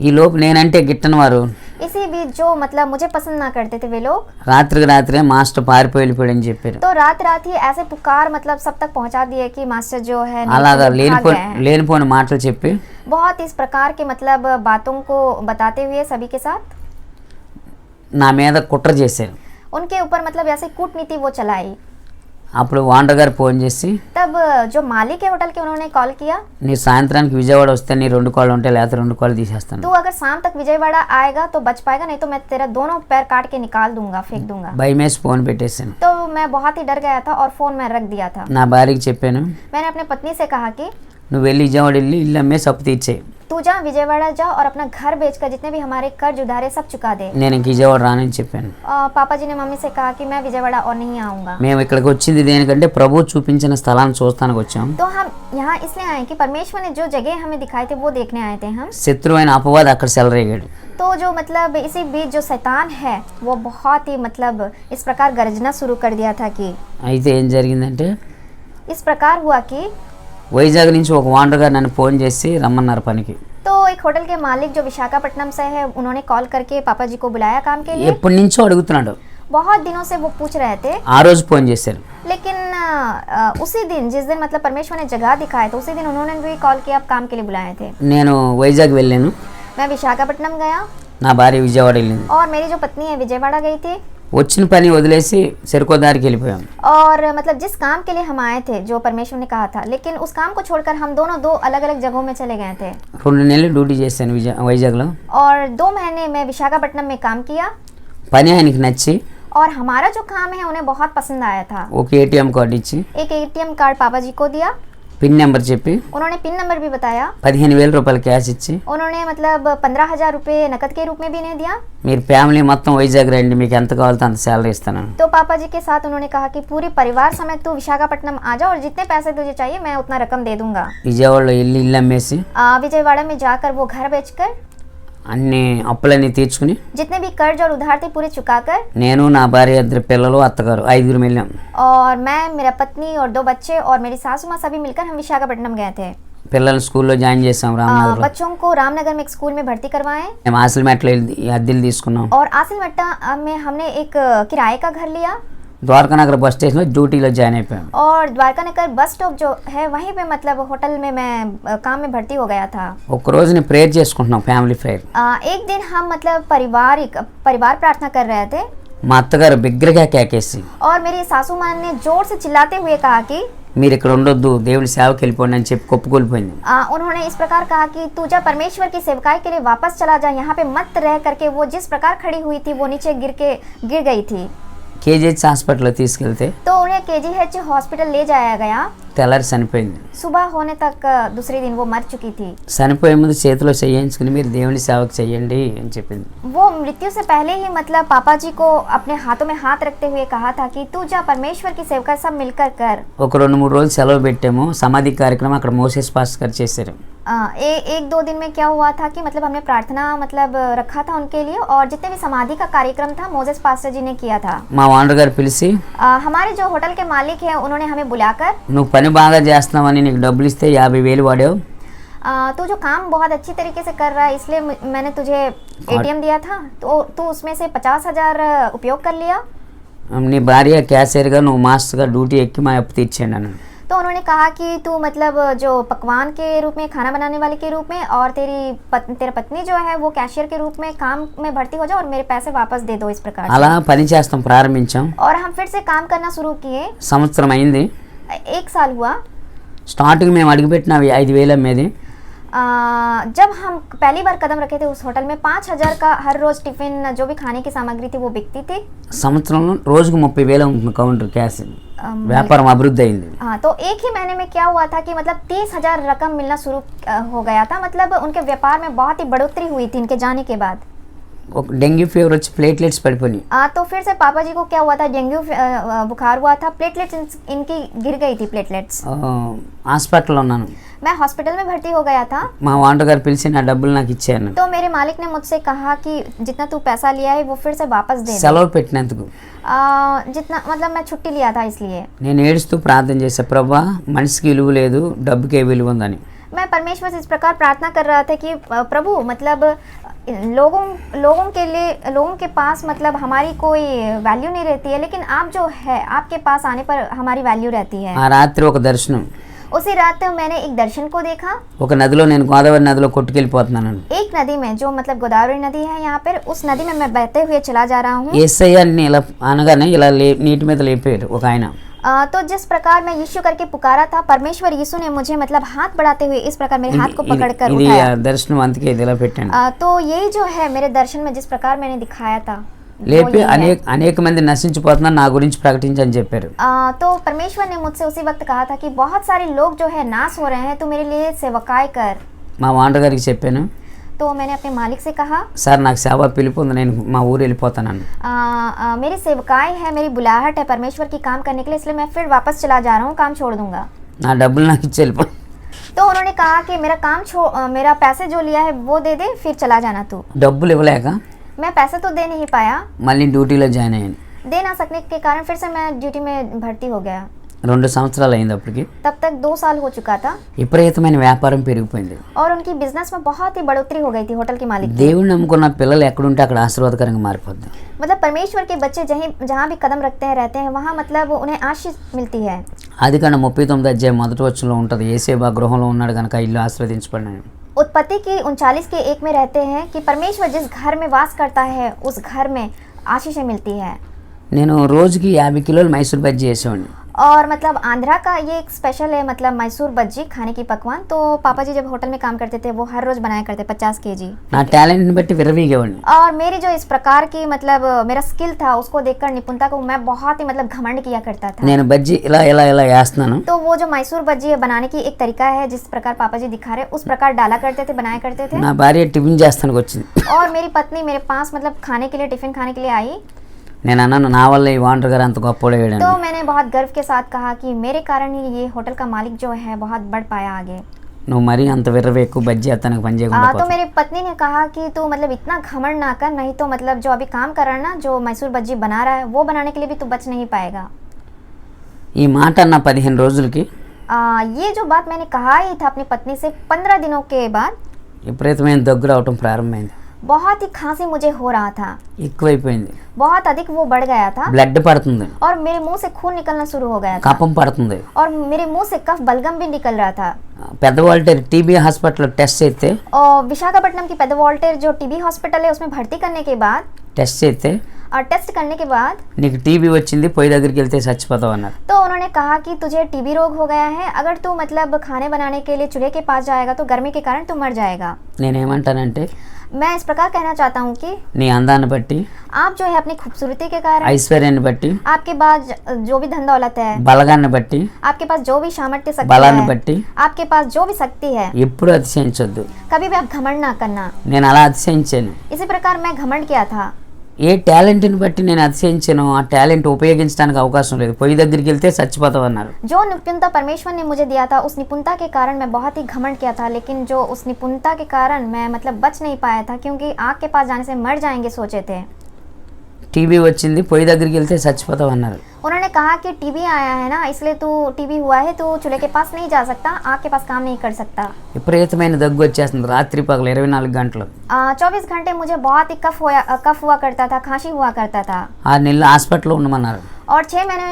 S1: ఈ లోపు నేనంటే గిట్టని వారు
S2: इसी बीच जो मतलब मुझे पसंद ना करते थे वे लोग,
S1: రాత్రికి రాత్రే మాస్టర్ పారిపోయి వెళ్ళిపోయాడని చెప్పారు.
S2: तो रात रात ही ऐसे पुकार मतलब सब तक पहुंचा दिए कि मास्टर जो है
S1: అలాగా
S2: भाग गए हैं।
S1: లేనిపోని మాటలు చెప్పి
S2: बहुत इस प्रकार के मतलब बातों को बताते हुए सभी के साथ
S1: నా మీద కుట్ర చేశారు.
S2: उनके ऊपर मतलब ऐसे कूटनीति वो चलाई।
S1: అప్పుడు ఓనర్ గారు ఫోన్ చేసి,
S2: तब जो मालिक है होटल के उन्होंने कॉल किया,
S1: నీ సాయంత్రానికి విజయవాడ వస్తే నీ 2 కాళ్ళు ఉంటాయి, లేకపోతే 2 కాళ్ళు తీసేస్తాను.
S2: तू अगर शाम तक विजयवाड़ा आएगा तो बच पाएगा, नहीं तो मैं तेरा दोनों पैर काट के निकाल दूंगा, फेंक दूंगा।
S1: భయమేసి ఫోన్ పెట్టేశాను.
S2: तो मैं बहुत ही डर गया था और फोन मैं रख दिया था।
S1: నా భార్యకి చెప్పాను,
S2: मैंने अपने पत्नी से कहा कि
S1: నువ్వు వెళ్ళి విజయవాడ వెళ్ళి ఇల్లు అమ్మేసి అప్పు తీర్చేయి,
S2: तू जा विजयवाड़ा जा और अपना घर बेचकर जितने भी हमारे कर्ज उधारे सब चुका दे।
S1: నేను ఇంక విజయవాడ రానని చెప్పాను.
S2: पापा जी ने मम्मी से कहा कि मैं विजयवाड़ा और नहीं आऊँगा।
S1: మేము ఇక్కడికి వచ్చింది దేనికంటే ప్రభు చూపించిన స్థలాన్ని చూస్తానికి వచ్చాం.
S2: तो हम यहाँ इसलिए आए कि परमेश्वर ने जो जगह हमें दिखाए थे वो देखने आए थे हम।
S1: శత్రువైన అపవాది అక్కడ సెలరేగాడు.
S2: तो जो मतलब इसी बीच जो शैतान है वो बहुत ही मतलब इस प्रकार गर्जना शुरू कर दिया था कि
S1: అయితే ఏం జరిగిందంటే
S2: इस प्रकार हुआ कि
S1: వైజాగ్ నుంచి ఒక ఓనర్ గారు నన్ను ఫోన్ చేసి రమ్మన్నారు పనికి.
S2: तो एक होटल के मालिक जो विशाखापट्टनम से है उन्होंने कॉल करके पापा जी को बुलाया काम के लिए।
S1: ఎప్పటి నుంచో అడుగుతున్నాడు.
S2: बहुत दिनों से वो पूछ रहे थे।
S1: ఆ రోజు ఫోన్ చేశారు.
S2: लेकिन उसी दिन जिस दिन मतलब परमेश्वर ने जगह दिखाया तो उसी दिन उन्होंने भी कॉल किया, आप काम के लिए बुलाए थे।
S1: నేను వైజాగ్ వెళ్ళాను,
S2: मैं विशाखापट्टनम गया
S1: నా భార్య విజయవాడ వెళ్ళింది.
S2: और मेरी जो पत्नी है विजयवाड़ा गई थी।
S1: వచ్చిన పని వదిలేసి చెరుకోదారికి వెళ్ళిపోయాం.
S2: और मतलब जिस काम के लिए हम आए थे जो परमेश्वर ने कहा था, लेकिन उस काम को छोड़कर हम दोनों 2 अलग अलग जगहों में चले गए थे।
S1: 2 నెలలు డ్యూటీ చేశాను వైజాగ్లో.
S2: और 2 महीने मैं विशाखापट्टनम में काम किया
S1: పని ఆయనకి నచ్చి
S2: और हमारा जो काम है उन्हें बहुत पसंद आया था।
S1: ఒక ఏటీఎం కార్డు ఇచ్చి
S2: एक ATM कार्ड पापा जी को दिया,
S1: పిన్ నెంబర్ చెప్పి
S2: उन्होंने पिन नंबर भी बताया।
S1: 15,000 రూపాయలు క్యాష్ ఇచ్చి
S2: उन्होंने मतलब 15,000 रुपये नकद के रूप में भी नहीं दिया।
S1: మీరు ఫ్యామిలీ మొత్తం వైజాగ్ రండి, మీకు ఎంత కావాలో అంత శాలరీ ఇస్తాను.
S2: तो पापा जी के साथ उन्होंने कहा कि पूरी परिवार समेत तू विशाखापट्टनम आ जा और जितने पैसे तुझे चाहिए मैं उतना रकम दे दूंगा।
S1: విజయవాడలో వెళ్ళి ఇల్లు అమ్మేసి
S2: विजयवाड़ा में जाकर वो घर बेचकर
S1: అన్ని అప్పులన్నీ తీర్చుకుని
S2: जितने भी कर्ज और उधार थे पूरे चुकाकर
S1: నేను నా భార్య 2 పిల్లలు అత్తగారు 5 వెళ్ళాం.
S2: और मैं, मेरा पत्नी और 2 बच्चे और मेरी सासू माँ सभी मिलकर हम विशाखापट्टनम गए थे।
S1: పిల్లల్ని స్కూల్లో జాయిన్ చేసాం రామనగర్లో.
S2: बच्चों को रामनगर में एक स्कूल में भर्ती करवाएं
S1: మేము ఆసిల్మెట్లో అద్దెలు తీసుకున్నాం.
S2: और आसिलमट्टा में हमने एक किराए का घर लिया
S1: ద్వారకా నగర్ బస్ స్టేషన్లో డ్యూటీలో జాయిన్ అయిపోయాం.
S2: और द्वारका नगर बस स्टॉप जो है वहीं पे मतलब होटल में मैं काम में भर्ती हो गया था।
S1: ఒక రోజు నేను ప్రేయర్ చేసుకుంటున్నాం, ఫ్యామిలీ ప్రేయర్.
S2: एक दिन हम मतलब परिवार प्रार्थना कर रहे थे.
S1: మా అత్తగారు బిగ్గరగా కేకేసి
S2: और मेरी सासू माँ ने जोर से चिल्लाते हुए कहा कि
S1: మీరు ఇక్కడ ఉండొద్దు దేవుడి సేవకి వెళ్ళిపోండి అని చెప్పి కొప్పుకొలిపోయింది.
S2: उन्होंने इस प्रकार कहा कि तू जा परमेश्वर की सेवकाई के लिए वापस चला जा, यहाँ पे मत रह करके। वो जिस प्रकार खड़ी हुई थी वो नीचे गिर गई थी।
S1: కేజీహెచ్ హాస్పిటల్లో తీసుకెళ్తే
S2: तो उन्हें KGH हॉस्पिटल ले जाया गया।
S1: తెల్లారి చనిపోయింది.
S2: सुबह होने तक दूसरे दिन वो मर चुकी थी।
S1: చనిపోయే ముందు చేతిలో చేయించుకుని మీరు దేవుని సేవకు చేయండి అని చెప్పింది.
S2: वो मृत्यु से पहले ही मतलब पापा जी को अपने हाथों में हाथ रखते हुए कहा था कि तू जा परमेश्वर की सेवकाई सब मिलकर कर।
S1: ఒక 2-3 రోజులు సెలవు పెట్టాము. సమాధి కార్యక్రమం అక్కడ మోసెస్ పాస్టర్ గారు చేశారు.
S2: एक दो दिन में क्या हुआ था कि मतलब हमने प्रार्थना मतलब रखा था उनके लिए, और जितने भी समाधि का कार्यक्रम था मोजेस पास्टर जी ने किया था।
S1: మా ఓనర్ గారు పిలిచి
S2: हमारे जो होटल के मालिक हैं उन्होंने हमें बुलाकर,
S1: నువ్వు పని బాగా చేస్తున్నావని నీకు డబ్బులు ఇస్తే 50,000 వాడావు.
S2: तू जो काम बहुत अच्छी तरीके से कर रहा है इसलिए मैंने तुझे ATM दिया था, तो तू उसमें से 50,000 उपयोग कर लिया।
S1: నీ భార్య క్యాషియర్గా నువ్వు మాస్టర్గా డ్యూటీ ఎక్కి మా అప్పు తీర్చాను అన్నాను.
S2: तो उन्होंने कहा कि तू मतलब जो पकवान के रूप में, खाना बनाने वाले के रूप में, और तेरा पत्नी जो है वो कैशियर के रूप में काम में भर्ती हो जाओ और मेरे पैसे वापस दे दो। इस प्रकार
S1: అలా పని చేస్తాం ప్రారంభించాం.
S2: और हम फिर से काम करना शुरू किए।
S1: సంవత్సరం అయింది.
S2: 1 साल हुआ।
S1: స్టార్టింగ్ మేము అడిగిపెట్టిన 5,000 అమ్మేది.
S2: जब हम पहली बार कदम रखे थे उस होटल में 5,000 का हर रोज टिफिन जो भी खाने की सामग्री थी वो बिकती थी।
S1: సంవత్సరంలో రోజుకు 30,000 ఉంటుంది కౌంటర్ క్యాష్. వ్యాపారం అభివృద్ధి అయింది.
S2: हाँ, तो एक ही महीने में क्या हुआ था कि मतलब 30,000 रकम मिलना शुरू हो गया था। मतलब उनके व्यापार में बहुत ही बढ़ोतरी हुई थी इनके जाने के बाद।
S1: ఒక డెంగ్యూ ఫీవర్ వచ్చి ప్లేట్లెట్స్ పడిపోయినాయి.
S2: तो फिर से पापा जी को क्या हुआ था, डेंगू बुखार हुआ था, प्लेटलेट्स इनकी गिर गई थी प्लेटलेट्स।
S1: హాస్పిటల్లో ఉన్నాను.
S2: मैं हॉस्पिटल में भर्ती हो गया था।
S1: మా ఓనర్ గారు పిలిచి నా డబ్బులు నాకు ఇచ్చాను.
S2: तो मेरे मालिक ने मुझसे कहा कि जितना तू पैसा लिया है वो फिर से वापस दे दे।
S1: సెలవు పెట్టినందుకు
S2: जितना मतलब मैं छुट्टी लिया था इसलिए।
S1: నేను ఏడుస్తూ ప్రార్థన చేశా, ప్రభువా మనిషికి విలువ లేదు డబ్బుకే విలువ ఉందని.
S2: मैं परमेश्वर से इस प्रकार प्रार्थना कर रहा था कि प्रभु मतलब लोगों के लिए, लोगों के पास मतलब हमारी कोई वैल्यू नहीं रहती है, लेकिन आप जो है आपके पास आने पर हमारी वैल्यू रहती है।
S1: ఆ రాత్రి ఒక దర్శనం.
S2: उसी रात मैंने एक दर्शन को देखा।
S1: ఒక నదిలో నేను గోదావరి నదిలో కొట్టుకెళ్ళిపోతున్నాను.
S2: एक नदी में जो मतलब गोदावरी नदी है यहाँ पर, उस नदी में मैं बहते हुए चला जा रहा हूँ।
S1: యేసయ్యని ఇలా అనగానే ఇలా నీటి మీద లేపారు ఒక ఆయన.
S2: तो जिस प्रकार मैं यीशु करके पुकारा था, परमेश्वर यीशु ने मुझे मतलब हाथ बढ़ाते हुए इस प्रकार मेरे हाथ को पकड़कर
S1: ఇది
S2: उठाया।
S1: దర్శనం అందుకే ఇది ఇలా పెట్టాను.
S2: तो यही जो है मेरे दर्शन में जिस प्रकार मैंने दिखाया था
S1: లేపి అనేక మంది నశించిపోతున్నారు నా గురించి ప్రకటించని చెప్పారు.
S2: तो परमेश्वर ने मुझसे उसी वक्त कहा था कि बहुत सारे लोग जो है नाश हो रहे हैं, तो मेरे लिए सेवकाई कर।
S1: మా ఓనర్ గారికి చెప్పాను,
S2: तो मैंने अपने मालिक से कहा,
S1: సార్ నాకు సేవ పిలుపు ఉంది, నేను మా ఊరు వెళ్ళిపోతాను.
S2: मेरी सेवकाई है, मेरी बुलाहट है परमेश्वर की काम करने के लिए, इसलिए मैं फिर वापस चला जा रहा हूँ, काम छोड़ दूंगा।
S1: నా డబ్బులు నాకు ఇచ్చి వెళ్ళిపో.
S2: तो उन्होंने कहा कि मेरा पैसे जो लिया है वो दे दे, फिर चला जाना तू।
S1: డబ్బులు ఇవ్వలేక
S2: मैं पैसे तो दे नहीं पाया।
S1: మళ్ళీ డ్యూటీలో జాయిన్ అయ్యాను.
S2: दे ना सकने के कारण फिर से मैं ड्यूटी में भर्ती हो गया।
S1: 2 సంవత్సరాలు అయింది అప్పటికి.
S2: तब तक 2 साल हो चुका था
S1: విపరీతమైన వ్యాపారం పెరిగిపోయింది.
S2: और उनकी बिजनेस में बहुत ही बढ़ोतरी हो गई थी होटल के मालिक की।
S1: దేవుని నమ్ముకున్న పిల్లలు ఎక్కడుంటే అక్కడ ఆశీర్వాదకరంగా మారిపోద్ది.
S2: मतलब परमेश्वर के बच्चे जहाँ भी कदम रखते हैं रहते हैं, वहाँ मतलब उन्हें आशीष मिलती है।
S1: ఆదికాండం 39 అధ్యాయం మొదటి వచనంలో ఉంటుంది, యేసేబా గృహంలో ఉన్నాడు కనుక ఇల్లు ఆశీర్వదించబడినాడు.
S2: उत्पत्ति की 39 के 1 में रहते हैं कि परमेश्वर जिस घर में वास करता है उस घर में आशीषें मिलती है।
S1: నేను రోజుకి 50 కిలోలు మైసూర్ బజ్జీ చేసేవాడిని.
S2: और मतलब आंध्रा का ये एक स्पेशल है, मतलब मैसूर बज्जी खाने की पकवान। तो पापा जी जब होटल में काम करते थे वो हर रोज बनाया करते 50 kg।
S1: నా టాలెంట్ని బట్టి విరవీగేవాడిని.
S2: और मेरी जो इस प्रकार की मतलब मेरा स्किल था उसको देखकर, निपुणता को मैं बहुत ही मतलब घमंड किया करता था।
S1: నేను బజ్జీ ఇలా ఇలా ఇలా వేస్తున్నాను.
S2: तो वो जो मैसूर बज्जी बनाने की एक तरीका है, जिस प्रकार पापा जी दिखा रहे उस प्रकार डाला करते थे, बनाया करते थे।
S1: నా భార్య టిఫిన్ చేస్తానికి వచ్చింది.
S2: और मेरी पत्नी मेरे पास मतलब खाने के लिए, टिफिन खाने के लिए आई।
S1: నేను అన్నాను, నా వల్ల ఈ ఓనర్ గారు అంత గొప్పవాడయ్యాడు.
S2: तो मैंने बहुत गर्व के साथ कहा कि मेरे कारण ही ये होटल का मालिक जो है बहुत बढ़ पाया आगे।
S1: నువ్వు మరీ అంత విర్రవి ఎక్కువ బజ్జీ అతనికి పని చేయకుండా
S2: तो मेरी पत्नी ने कहा कि तू मतलब इतना घमंड ना कर, नहीं तो मतलब जो अभी काम कर रहा है ना, जो मैसूर बज्जी बना रहा है वो बनाने के लिए भी तू बच नहीं पाएगा।
S1: ఈ మాట అన్న 15 రోజులకి
S2: ये जो बात मैंने कहा ही था अपनी पत्नी से, 15 दिनों के बाद
S1: విపరీతమైన దగ్గు రావటం ప్రారంభమైంది.
S2: बहुत ही खांसी मुझे हो रहा था,
S1: ఎక్కువైపోయింది.
S2: बहुत अधिक वो बढ़ गया था।
S1: బ్లడ్ పడుతుంది,
S2: और मेरे मुंह से खून निकलना शुरू हो गया था,
S1: కఫం పడుతుంది.
S2: और मेरे मुंह से कफ बलगम भी निकल रहा था।
S1: పెద్ద వాల్టర్ టీబీ హాస్పిటల్లో టెస్ట్ చేస్తే,
S2: और विशाखापट्टनम की पेद वॉल्टेर जो टीबी हॉस्पिटल है उसमें भर्ती करने के बाद
S1: టెస్ట్ చేస్తే
S2: टेस्ट करने के बाद
S1: నీకు టీబీ వచ్చింది పొయ్యి దగ్గరికి వెళ్తే చచ్చిపోతావు అన్నారు.
S2: तो उन्होंने कहा कि तुझे टीबी रोग हो गया है, अगर तू मतलब खाने बनाने के लिए चूल्हे के पास जाएगा तो गर्मी के कारण तू मर जाएगा।
S1: నేనేమంటానంటే
S2: मैं इस प्रकार कहना चाहता हूँ कि
S1: నీ అందాన్ని బట్టి,
S2: आप जो है अपनी खूबसूरती के कारण,
S1: ఐశ్వర్యాన్ని బట్టి,
S2: आपके पास जो भी धन दौलत है,
S1: బలగాన్ని బట్టి,
S2: आपके पास जो भी सामर्थ्य शक्ति
S1: బలాన్ని
S2: है,
S1: బట్టి
S2: आपके पास जो भी शक्ति है,
S1: ఎప్పుడు అతిశయించొద్దు.
S2: कभी भी आप घमंड ना करना।
S1: నేను అలా అతిశయించాను.
S2: इसी प्रकार मैं घमंड किया था।
S1: ఏ టాలెంట్ని బట్టి నేను అతిశయించాను ఆ టాలెంట్ ఉపయోగించడానికి అవకాశం లేదు. పొయ్యి దగ్గరికి వెళ్తే చచ్చిపోతావు అన్నారు.
S2: जो निपुणता परमेश्वर ने मुझे दिया था, उस निपुणता के कारण मैं बहुत ही घमंड किया था, लेकिन जो उस निपुणता के कारण मैं मतलब बच नहीं पाया था, क्योंकि आग के पास जाने से मर जाएंगे सोचे थे।
S1: టీబీ వచ్చింది పొయ్యి దగ్గరికి వెళ్తే చచ్చిపోతావు అన్నారు.
S2: उन्होंने कहा कि टीबी आया है ना, इसलिए तू टीबी हुआ है तो चूल्हे के पास नहीं जा सकता, आग के पास काम नहीं कर सकता।
S1: విపరీతమైన దగ్గు వచ్చేస్తుంది రాత్రి పగలు 24 గంటలు.
S2: 24 घंटे मुझे बहुत ही कफ हुआ करता था, खांसी हुआ करता था।
S1: 6 నెలలు హాస్పిటల్లో ఉండమన్నారు.
S2: और 6 महीने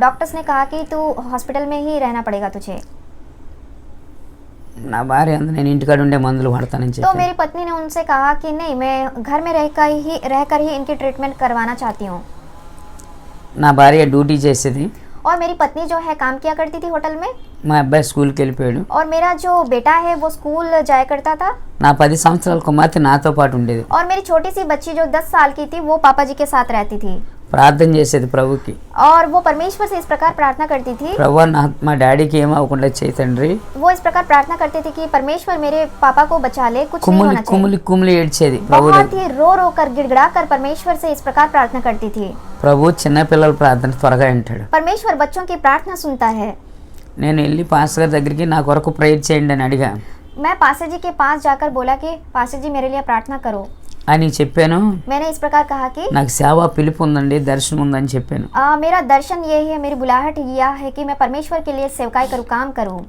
S2: डॉक्टर्स ने कहा कि तू हॉस्पिटल में ही रहना पड़ेगा तुझे।
S1: నా భార్య అంది నేను ఇంటికాడ ఉండే మందులు వాడతానని
S2: तो
S1: చెప్పి
S2: मेरी पत्नी ने उनसे कहा कि नहीं, मैं घर में रहकर ही इनकी ट्रीटमेंट करवाना चाहती हूँ।
S1: నా భార్య డ్యూటీ చేసేది.
S2: और मेरी पत्नी जो है काम किया करती थी होटल में,
S1: మా అబ్బాయి స్కూల్కి వెళ్ళిపోయాడు.
S2: और मेरा जो बेटा है वो स्कूल जाया करता था।
S1: నా 10 సంవత్సరాల కుమార్తె నాతో పాటు ఉండేది.
S2: और मेरी छोटी सी बच्ची जो 10 साल की थी वो पापा जी के साथ रहती थी,
S1: ప్రార్థన చేసేది ప్రభుకి.
S2: और वो परमेश्वर से इस प्रकार प्रार्थना करती थी।
S1: ప్రభు మా డాడీకి ఏం అవ్వకుండా చేయి తండ్రి.
S2: वो इस प्रकार प्रार्थना करती थी कि परमेश्वर मेरे पापा को बचा ले, कुछ नहीं
S1: కుమ్ములి
S2: होना चाहिए।
S1: కుమ్ములి కుమ్ములి ఏడ్చేది ప్రభు.
S2: बहुत ही रो रो कर गिड़गिड़ा कर परमेश्वर से इस प्रकार प्रार्थना करती थी।
S1: ప్రభు చిన్న పిల్లల ప్రార్థన త్వరగా వింటాడు.
S2: परमेश्वर बच्चों की प्रार्थना सुनता है।
S1: నేను వెళ్ళి పాస్టర్ గారి దగ్గరికి నా కొరకు ప్రేయర్ చేయండి అని అడిగా.
S2: मैं पास्टर जी के पास जाकर बोला कि पास्टर जी मेरे लिए प्रार्थना करो।
S1: అని చెప్పాను.
S2: मैंने इस प्रकार कहा कि
S1: నాకు సేవ పిలుపు ఉందండి, దర్శనం ఉందని చెప్పాను.
S2: मेरा दर्शन ये है, मेरी बुलाहट यह है कि मैं परमेश्वर के लिए सेवकाई करूँ, काम करूँ।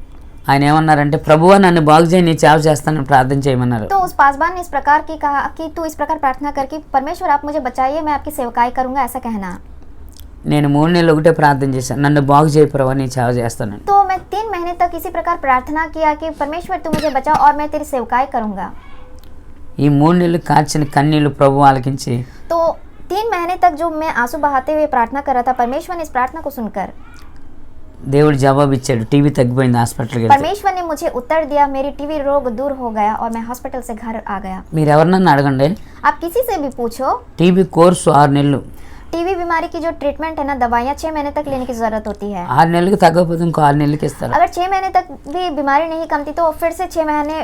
S1: ఆయన ఏమన్నారంటే ప్రభువా నన్ను బాగు చేయి, నీ సేవ చేస్తానని ప్రార్థన చేయమన్నారు.
S2: तो उस पासवान ने इस प्रकार की कहा कि तू इस प्रकार प्रार्थना कर कि परमेश्वर आप मुझे बचाइए, मैं आपकी सेवकाई करूँगा, ऐसा कहना।
S1: నేను 3 నెలలు ఒకటే ప్రార్థన చేశాను, నన్ను బాగు చేయి ప్రభువా నీ సేవ చేస్తానని.
S2: तो मैं 3 महीने तक इसी प्रकार प्रार्थना किया कि परमेश्वर तू मुझे बचा और मैं तेरी सेवकाई करूँगा।
S1: ఈ 3 నెలలు కార్చిన కన్నీళ్లు ప్రభు ఆలకించి
S2: तो 3 महीने तक जो मैं आंसू बहाते हुए प्रार्थना कर रहा था, परमेश्वर ने इस प्रार्थना को सुनकर
S1: దేవుడు జవాబు ఇచ్చాడు. టీవీ తగ్గిపోయింది, హాస్పిటల్కి వెళ్తే.
S2: परमेश्वर ने मुझे उत्तर दिया, मेरी टीबी रोग दूर हो गया और मैं हॉस्पिटल से घर आ गया।
S1: మీరు ఎవరినన్నా అడగండి,
S2: आप किसी से भी पूछो,
S1: టీబీ కోర్సు 6 నెలలు.
S2: टीबी बीमारी की जो ट्रीटमेंट है ना, दवाइयाँ 6 महीने तक लेने की जरूरत होती है।
S1: 6 నెలలకు తగ్గకపోతే ఇంకో 6 నెలలకి ఇస్తారు.
S2: अगर 6 महीने तक भी बीमारी नहीं कमती तो फिर से 6 महीने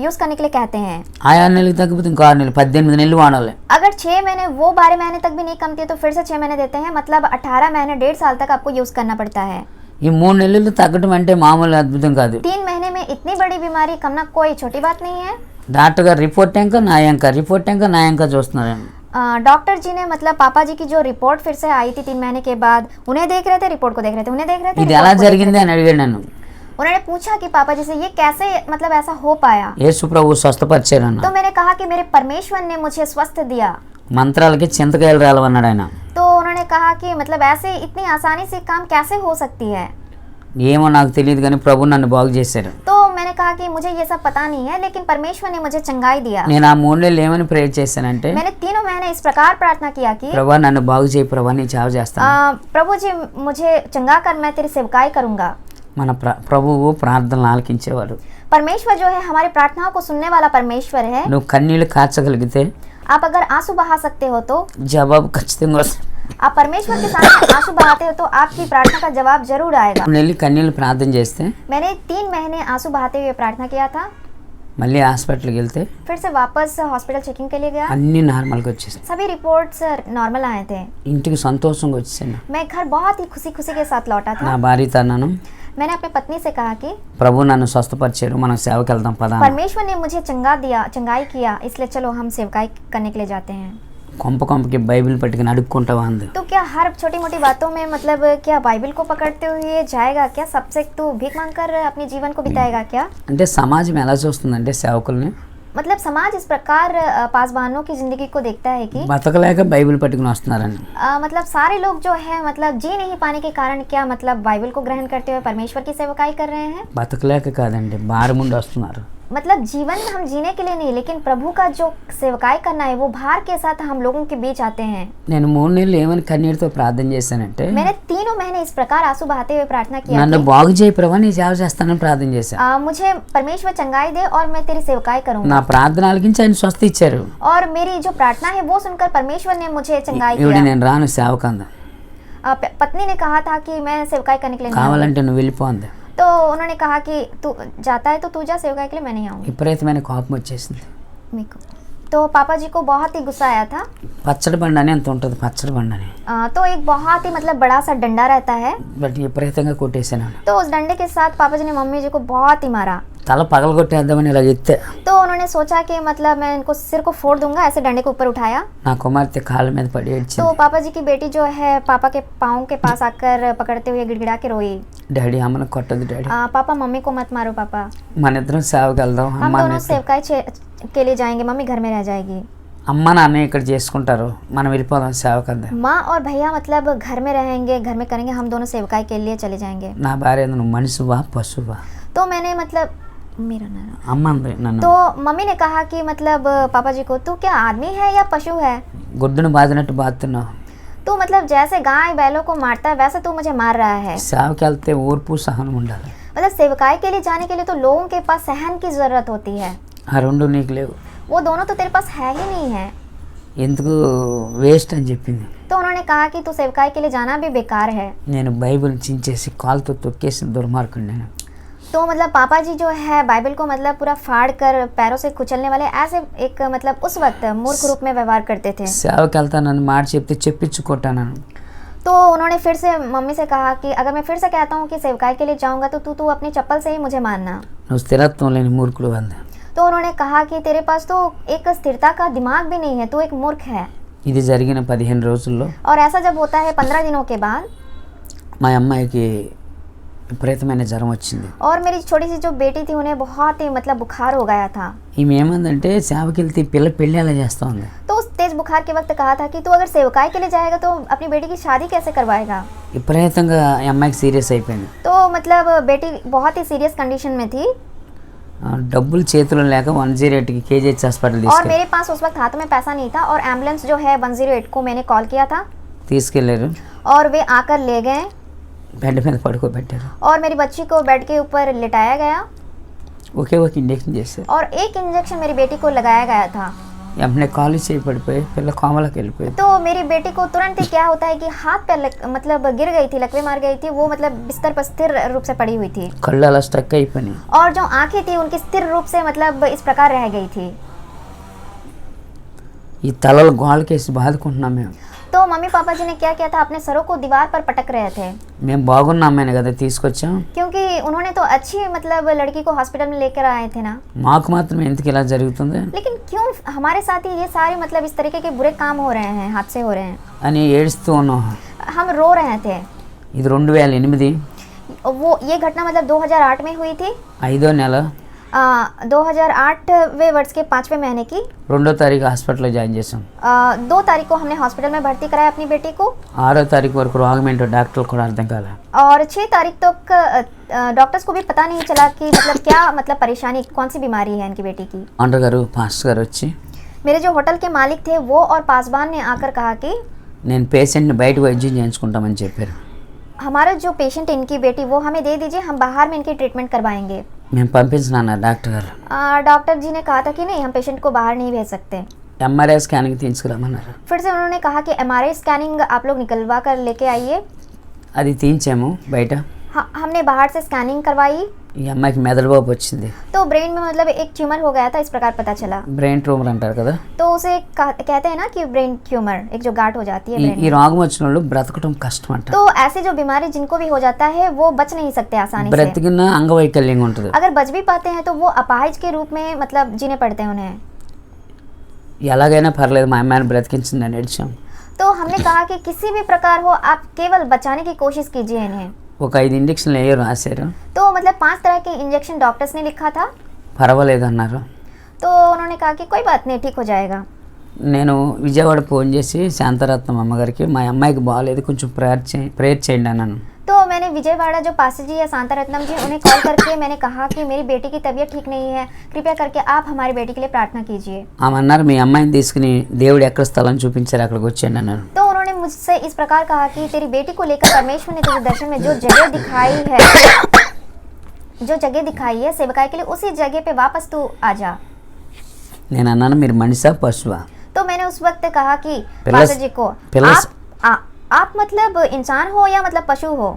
S2: यूज करने के लिए कहते हैं।
S1: ఆ 6 నెలలకు తగ్గకపోతే ఇంకో 6 నెలలు, 18 నెలలు వాడాలి.
S2: अगर 6 महीने वो 12 महीने तक भी नहीं कमती है तो फिर से 6 महीने देते हैं, मतलब 18 महीने 1.5 साल तक आपको यूज करना पड़ता है।
S1: ఈ 3 నెలలు తగ్గడం అంటే మామూలు అద్భుతం కాదు.
S2: 3 महीने में इतनी बड़ी बीमारी कमना कोई छोटी बात नहीं है।
S1: డాక్టర్ గారు రిపోర్ట్ యాంక న్యాయంగా చూస్తున్నారండి.
S2: डॉक्टर जी ने मतलब पापा जी की जो रिपोर्ट फिर से आई थी 3 महीने के बाद, उन्हें देख रहे थे, रिपोर्ट को देख रहे थे, उन्हें देख रहे थे,
S1: ఇది
S2: रिपोर्ट
S1: ఎలా
S2: को देख
S1: జరిగింది
S2: रहे
S1: అని అడిగాడు నన్ను.
S2: थे। उन्होंने पूछा कि पापा जी से ये कैसे मतलब ऐसा हो पाया।
S1: యేసు ప్రభు స్వస్థపరిచారన్న.
S2: तो मैंने कहा कि मेरे परमेश्वर ने मुझे स्वस्थ दिया।
S1: మంత్రాలకి చింతకాయలు రాలవన్నాడు ఆయన.
S2: तो उन्होंने कहा कि मतलब ऐसे इतनी आसानी से काम कैसे हो सकती है।
S1: ఏమో నాకు తెలియదు కానీ ప్రభు నన్ను బాగు చేశారు.
S2: तो मैंने कहा कि मुझे ये सब पता नहीं है, लेकिन परमेश्वर ने मुझे चंगाई दिया।
S1: నేను ఆ 3 నెలలు ఏమని ప్రేయర్ చేశానంటే
S2: मैंने 3 महीने इस प्रकार प्रार्थना किया कि
S1: ప్రభు నన్ను బాగు చేయి ప్రభు నీ సేవ చేస్తాను.
S2: प्रभु जी मुझे चंगा कर, मैं तेरी सेवकाई करूंगा।
S1: మన ప్రభువు ప్రార్థనలు ఆలకించేవారు.
S2: परमेश्वर जो है हमारी प्रार्थनाओं को सुनने वाला परमेश्वर है।
S1: నువ్వు కన్నీళ్లు కార్చగలిగితే
S2: आप अगर आंसू बहा सकते हो तो
S1: జవాబు ఖచ్చితంగా వస్తుంది.
S2: आप परमेश्वर के सामने आंसू बहाते हो तो आपकी प्रार्थना का जवाब जरूर आएगा।
S1: నెల్లి కన్నీళ్లు ప్రార్థన చేస్తే
S2: मैंने 3 महीने आंसू बहाते हुए प्रार्थना किया था।
S1: మళ్ళీ హాస్పిటల్కి వెళ్తే
S2: फिर से वापस हॉस्पिटल चेकिंग के लिए गया,
S1: అన్నీ నార్మల్గా వచ్చేసాయి.
S2: सभी रिपोर्ट्स नॉर्मल आए थे।
S1: ఇంటికి సంతోషంగా వచ్చేసాను.
S2: मैं घर बहुत ही खुशी खुशी के साथ लौटा
S1: నా
S2: था।
S1: భార్యతో అన్నాను
S2: मैंने अपनी पत्नी से कहा कि
S1: ప్రభు నన్ను స్వస్థపరిచారు, మనం సేవకి వెళ్దాం పదా.
S2: परमेश्वर ने मुझे चंगाई किया, इसलिए चलो हम सेवकाई करने के लिए जाते हैं।
S1: కొంపకి బైబిల్ పట్టుకుని అడుక్కుంటావా అంది.
S2: तो क्या हर छोटी मोटी बातों में मतलब क्या बाइबल को पकड़ते हुए जाएगा क्या? सबसे तू भीख मांग कर अपने जीवन को बिताएगा क्या?
S1: అంటే సమాజం ఎలా చూస్తుందంటే సేవకుల్ని
S2: मतलब समाज इस प्रकार पासवानों की जिंदगी को देखता है कि
S1: బతకలేక బైబిల్ పట్టుకుని వస్తున్నారని.
S2: मतलब सारे लोग जो है मतलब जी नहीं पाने के कारण क्या मतलब बाइबल को ग्रहण करते हुए परमेश्वर की सेवकाई कर रहे हैं।
S1: బతకలేక కాదండి, భారం ఉండి వస్తున్నారు.
S2: मतलब जीवन हम जीने के लिए नहीं, लेकिन प्रभु का जो सेवकाई करना है वो भार के साथ हम लोगों के बीच आते हैं।
S1: నేను 3 నెలలు ఏమని కన్నీటితో ప్రార్థన చేశానంటే
S2: मैंने 3 महीने इस प्रकार आंसू बहाते हुए प्रार्थना किया
S1: నన్ను బాగు చేయి ప్రభా నీ సేవ చేస్తానని ప్రార్థన చేశాను.
S2: मुझे परमेश्वर चंगाई दे और मैं तेरी सेवकाई करूंगा।
S1: నా ప్రార్థన ఆలకించి ఆయన స్వస్థ ఇచ్చారు.
S2: और मेरी जो प्रार्थना है वो सुनकर परमेश्वर ने मुझे चंगाई
S1: ఇవిడ
S2: किया।
S1: నేను రాను సేవకంద
S2: पत्नी ने कहा था कि मैं सेवकाई करने के लिए नहीं
S1: కావాలంటే నువ్వు వెళ్ళిపోంది.
S2: आऊंगी। तो उन्होंने कहा कि तू जाता है तो तू जा, सेवकाई के लिए मैं नहीं आऊंगी।
S1: విపరీతమైన కోపం వచ్చేసింది.
S2: मेरे को तो पापा जी को बहुत ही गुस्सा आया था।
S1: పచ్చడి బండి అని ఎంత ఉంటుంది పచ్చడి బండి అని
S2: तो एक बहुत ही मतलब बड़ा सा डंडा रहता है,
S1: బట్ విపరీతంగా కొట్టేసాను.
S2: तो उस डंडे के साथ पापा जी ने मम्मी जी को बहुत ही मारा।
S1: తల పగల కొట్టేద్దామని ఇలా ఎత్తే
S2: तो उन्होंने सोचा कि मतलब मैं इनको सिर को फोड़ दूंगा, ऐसे डंडे को ऊपर उठाया।
S1: నా కుమార్తె కాళ్ళ మీద పడి
S2: तो
S1: ఏడ్చింది.
S2: पापा जी की बेटी जो है पापा के पाँव के पास आकर पकड़ते हुए गिड़गिड़ा के रोई।
S1: డాడీ అమ్మను కొట్టదు డాడీ,
S2: पापा मम्मी को मत मारो पापा,
S1: మన ఇద్దరం సేవకి వెళ్దాం.
S2: हम
S1: అమ్మ
S2: दोनों सेवकाई के लिए जाएंगे, मम्मी घर में रह जाएगी।
S1: అమ్మ నాన్న ఇక్కడ చేసుకుంటారు, మనం వెళ్ళిపోదాం సేవకి అందా.
S2: माँ और भैया मतलब घर में रहेंगे, घर में करेंगे, हम दोनों सेवकाई के लिए चले जाएंगे।
S1: నా భార్య నువ్వు మనిషివా పశువా
S2: तो मैंने मतलब मेरा नाना
S1: అమ్మ అంది నన్ను.
S2: तो मम्मी ने कहा कि मतलब पापा जी को तू क्या आदमी है या पशु है?
S1: గుడ్డును బాదినట్టు బాదుతున్నావు.
S2: तू मतलब जैसे गाय बैलों को मारता है वैसे तू मुझे मार रहा है।
S1: సేవకి వెళ్తే ఓర్పు సహనం ఉండాలి.
S2: मतलब सेवकाई के लिए जाने के लिए तो लोगों के पास सहन की जरूरत होती है,
S1: ఆ రెండు నీకు లేవు.
S2: वो दोनों तो तेरे पास है ही नहीं है।
S1: ఎందుకు వేస్ట్ అని చెప్పింది.
S2: तो उन्होंने कहा कि तू सेवकाई के लिए जाना भी बेकार है।
S1: నేను బైబిల్ చించేసి కాలుతో తొక్కేసిన దుర్మార్గుడు నేను.
S2: तो मतलब पापा जी जो है बाइबल को मतलब पूरा फाड़ कर पैरों से कुचलने वाले ऐसे एक मतलब उस वक्त मूर्ख रूप में व्यवहार करते थे।
S1: సేవకి వెళ్తానని మాట చెప్తే చెప్పించుకుంటాను.
S2: तो उन्होंने फिर से मम्मी से कहा कि अगर मैं फिर से कहता हूँ कि सेवकाई के लिए जाऊँगा तो तू अपनी चप्पल से ही मुझे मारना।
S1: నువ్వు స్థిరత్వం లేని మూర్ఖుడు అంది.
S2: तो उन्होंने कहा कि तेरे पास तो एक स्थिरता का दिमाग भी नहीं है, तू एक मूर्ख है।
S1: ఇది జరిగిన 15 రోజుల్లో
S2: और ऐसा जब होता है 15 दिनों के बाद
S1: మా అమ్మాయికి విపరీతమైన జ్వరం వచ్చింది.
S2: और मेरी छोटी सी जो बेटी थी उन्हें बहुत ही मतलब बुखार हो गया था।
S1: ఈమె ఏమందంటే సేవకి వెళ్తే పిల్ల పెళ్ళి ఎలా చేస్తా ఉంది.
S2: तो उस तेज बुखार के वक्त कहा था कि तू अगर सेवकाई के लिए जाएगा तो अपनी बेटी की शादी कैसे करवाएगा।
S1: విపరీతంగా ఈ అమ్మాయికి సీరియస్ అయిపోయింది.
S2: तो मतलब बेटी बहुत ही सीरियस कंडीशन में थी
S1: డబ్బులు చేతుల్లో లేక 108కి కేజీహెచ్ హాస్పిటల్
S2: और
S1: తీసుకెళ్ళి
S2: मेरे पास उस वक्त हाथ में पैसा नहीं था और एम्बुलेंस जो है 108 को मैंने कॉल किया था
S1: తీసుకెళ్లారు.
S2: और वे आकर ले गए
S1: బెడ్ మీద పడుకోబెట్టారు.
S2: और मेरी बच्ची को बेड के ऊपर लिटाया गया
S1: ఒకే ఒక ఇంజెక్షన్ చేశారు.
S2: और एक इंजेक्शन मेरी बेटी को लगाया गया था।
S1: వెంటనే కాలు చేయి పడిపోయి పిల్ల కోమలోకి వెళ్ళిపోయింది.
S2: तो मेरी बेटी को तुरंत ही क्या होता है कि हाथ पे मतलब गिर गई थी, लकवे मार गई थी, वो मतलब बिस्तर पर स्थिर रूप से पड़ी हुई थी
S1: కళ్ళు అలా స్టక్ అయిపోయినాయి.
S2: और जो आंखें थी उनकी स्थिर रूप से मतलब इस प्रकार रह गई थी।
S1: ఈ తలలు గోళ్ళకేసి బాదుకుంటున్నాం మేము.
S2: तो मम्मी पापा जी ने क्या किया था, अपने सरों को दीवार पर पटक रहे थे
S1: మేము బాగున్న అమ్మాయిని కదా తీసుకొచ్చాం.
S2: क्योंकि उन्होंने तो अच्छी मतलब लड़की को हॉस्पिटल में लेकर आए थे ना,
S1: మాకు మాత్రం ఎందుకు ఇలా జరుగుతుంది
S2: लेकिन क्यों हमारे साथ ही ये सारे मतलब इस तरीके के बुरे काम हो रहे हैं, हादसे हो रहे हैं।
S1: అని ఏడుస్తూ ఉన్నాం.
S2: हम रो रहे थे।
S1: ఇది 2008
S2: वो ये घटना मतलब 2008 में हुई थी,
S1: 5వ నెల
S2: 2008वें वर्ष के 5वें महीने की
S1: 2వ తారీఖు హాస్పిటల్లో జాయిన్ చేసాం.
S2: 2 तारीख को हमने हॉस्पिटल में भर्ती कराया अपनी बेटी को
S1: 6వ తారీఖు వరకు రోగం ఏంటో డాక్టర్లు కూడా అర్థం కాలే.
S2: और 6 तारीख तक डॉक्टर्स को भी पता नहीं चला कि मतलब क्या मतलब परेशानी, कौन सी बीमारी है इनकी बेटी की।
S1: ఓనర్ గారు పాస్టర్ గారు వచ్చి
S2: मेरे जो होटल के मालिक थे वो और पासबान ने आकर कहा कि
S1: నేను పేషెంట్ని బయట వైద్యం చేయించుకుంటామని చెప్పారు.
S2: हमारा जो पेशेंट इनकी बेटी वो हमें दे दीजिए, हम बाहर में इनकी ट्रीटमेंट करवाएंगे।
S1: మేము పంపించినాను డాక్టర్ గారు.
S2: डॉक्टर जी ने कहा था कि नहीं, हम पेशेंट को बाहर नहीं भेज सकते।
S1: ఎంఆర్ఐ స్కానింగ్ తీసుకురామన్నారు.
S2: फिर से उन्होंने कहा कि MRI स्कैनिंग आप लोग निकलवा कर लेके आइए।
S1: అది తీయించాము బయట.
S2: हमने बाहर से स्कैनिंग करवाई
S1: ఈ అమ్మాయికి మెదడుబాబు వచ్చింది.
S2: तो ब्रेन में मतलब एक ट्यूमर हो गया था, इस प्रकार पता चला।
S1: బ్రెయిన్ ట్యూమర్ అంటారు కదా.
S2: तो उसे कहते हैं ना कि ब्रेन ट्यूमर, एक जो गांठ हो जाती है ब्रेन
S1: ఈ
S2: में।
S1: రోగం వచ్చిన వాళ్ళు బ్రతకటం కష్టం అంట.
S2: तो ऐसी जो बीमारी जिनको भी हो जाता है वो बच नहीं सकते आसानी से।
S1: బ్రతికిన అంగవైకల్యంగా ఉంటుంది.
S2: अगर बच भी पाते हैं तो वो अपाहिज के रूप में मतलब जीने पड़ते हैं उन्हें।
S1: ఎలాగైనా పర్లేదు మా అమ్మాయిని బ్రతికించిందని ఏడ్చాం.
S2: तो हमने कहा कि किसी भी प्रकार हो आप केवल बचाने की कोशिश कीजिए इन्हें।
S1: ఒక 5 ఇంజక్షన్లు వేయరు రాశారు.
S2: तो मतलब 5 तरह के इंजेक्शन डॉक्टर्स ने लिखा था।
S1: పర్వాలేదు అన్నారు.
S2: तो उन्होंने कहा कि कोई बात नहीं, ठीक हो जाएगा।
S1: నేను విజయవాడ ఫోన్ చేసి శాంతారత్నం అమ్మగారికి మా అమ్మాయికి బాగాలేదు కొంచెం ప్రేయర్ చేయండి అన్నాను.
S2: तो मैंने मैंने विजयवाड़ा जो पास्टर जी या शांता रत्नम जी उन्हें कॉल करके मैंने कहा कि मेरी बेटी की तबीयत ठीक नहीं है, कृपया करके आप हमारी बेटी के लिए प्रार्थना कीजिए।
S1: ఆమె అన్నారు మీ అమ్మాయిని తీసుకుని దేవుడు ఎక్కడ స్థలం చూపించారు అక్కడికి వచ్చాను అన్నారు.
S2: तो उन्होंने मुझसे इस प्रकार कहा कि तेरी बेटी को लेकर परमेश्वर ने तुझे दर्शन में जो जगह दिखाई है सेवकाई के लिए, उसी जगह पे वापस तू आ जा।
S1: నేను అన్నాను మీరు మనిషా పశువా?
S2: तो मैंने उस वक्त कहा कि
S1: पिलस-
S2: पास्टर जी को
S1: पिलस-
S2: आप मतलब इंसान हो या मतलब पशु हो?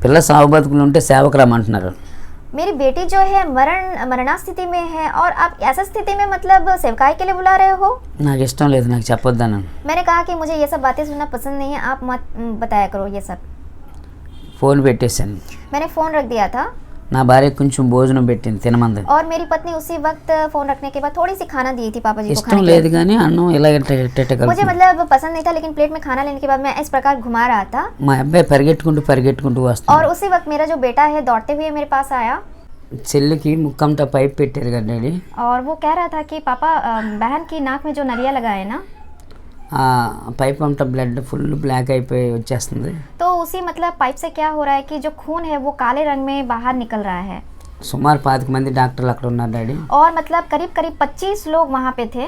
S1: పిల్ల సాగు బతుకులు ఉంటే సేవకు రమ్మంటున్నారు.
S2: मेरी बेटी जो है मरणा स्थिति में है और आप ऐसा स्थिति में मतलब सेवकाई के लिए बुला रहे हो?
S1: నాకు ఇష్టం లేదు, నాకు చెప్పొద్దన్నాను.
S2: मैंने कहा कि मुझे ये सब बातें सुनना पसंद नहीं है, आप मत बताया करो ये सब।
S1: ఫోన్ పెట్టేశాను.
S2: मैंने फ़ोन रख दिया था
S1: నా భార్య కొంచెం భోజనం పెట్టింది తినమంది.
S2: और मेरी पत्नी उसी वक्त फ़ोन रखने के बाद थोड़ी सी खाना दी थी पापा जी को
S1: ఇష్టం
S2: खाने के
S1: లేదు
S2: लिए।
S1: కానీ అన్నం ఇలా
S2: मुझे मतलब पसंद नहीं था, लेकिन प्लेट में खाना लेने के बाद मैं इस प्रकार घुमा रहा था
S1: మా అబ్బాయి పరిగెట్టుకుంటూ
S2: और
S1: వస్తాడు.
S2: उसी वक्त मेरा जो बेटा है दौड़ते हुए मेरे पास आया
S1: చెల్లికి ముక్కంట పైప్ పెట్టారు కదా డాడీ.
S2: और वो कह रहा था कि पापा बहन की नाक में जो नलिया लगा है ना,
S1: ఆ పైప్ అంతా బ్లడ్ ఫుల్ బ్లాక్ అయిపోయి వచ్చేస్తుంది.
S2: तो उसी मतलब पाइप से क्या हो रहा है कि जो खून है वो काले रंग में बाहर निकल रहा है
S1: సుమారు 25 మంది డాక్టర్లు అక్కడ ఉన్నారు డాడీ.
S2: और मतलब करीब 25 लोग वहाँ पे थे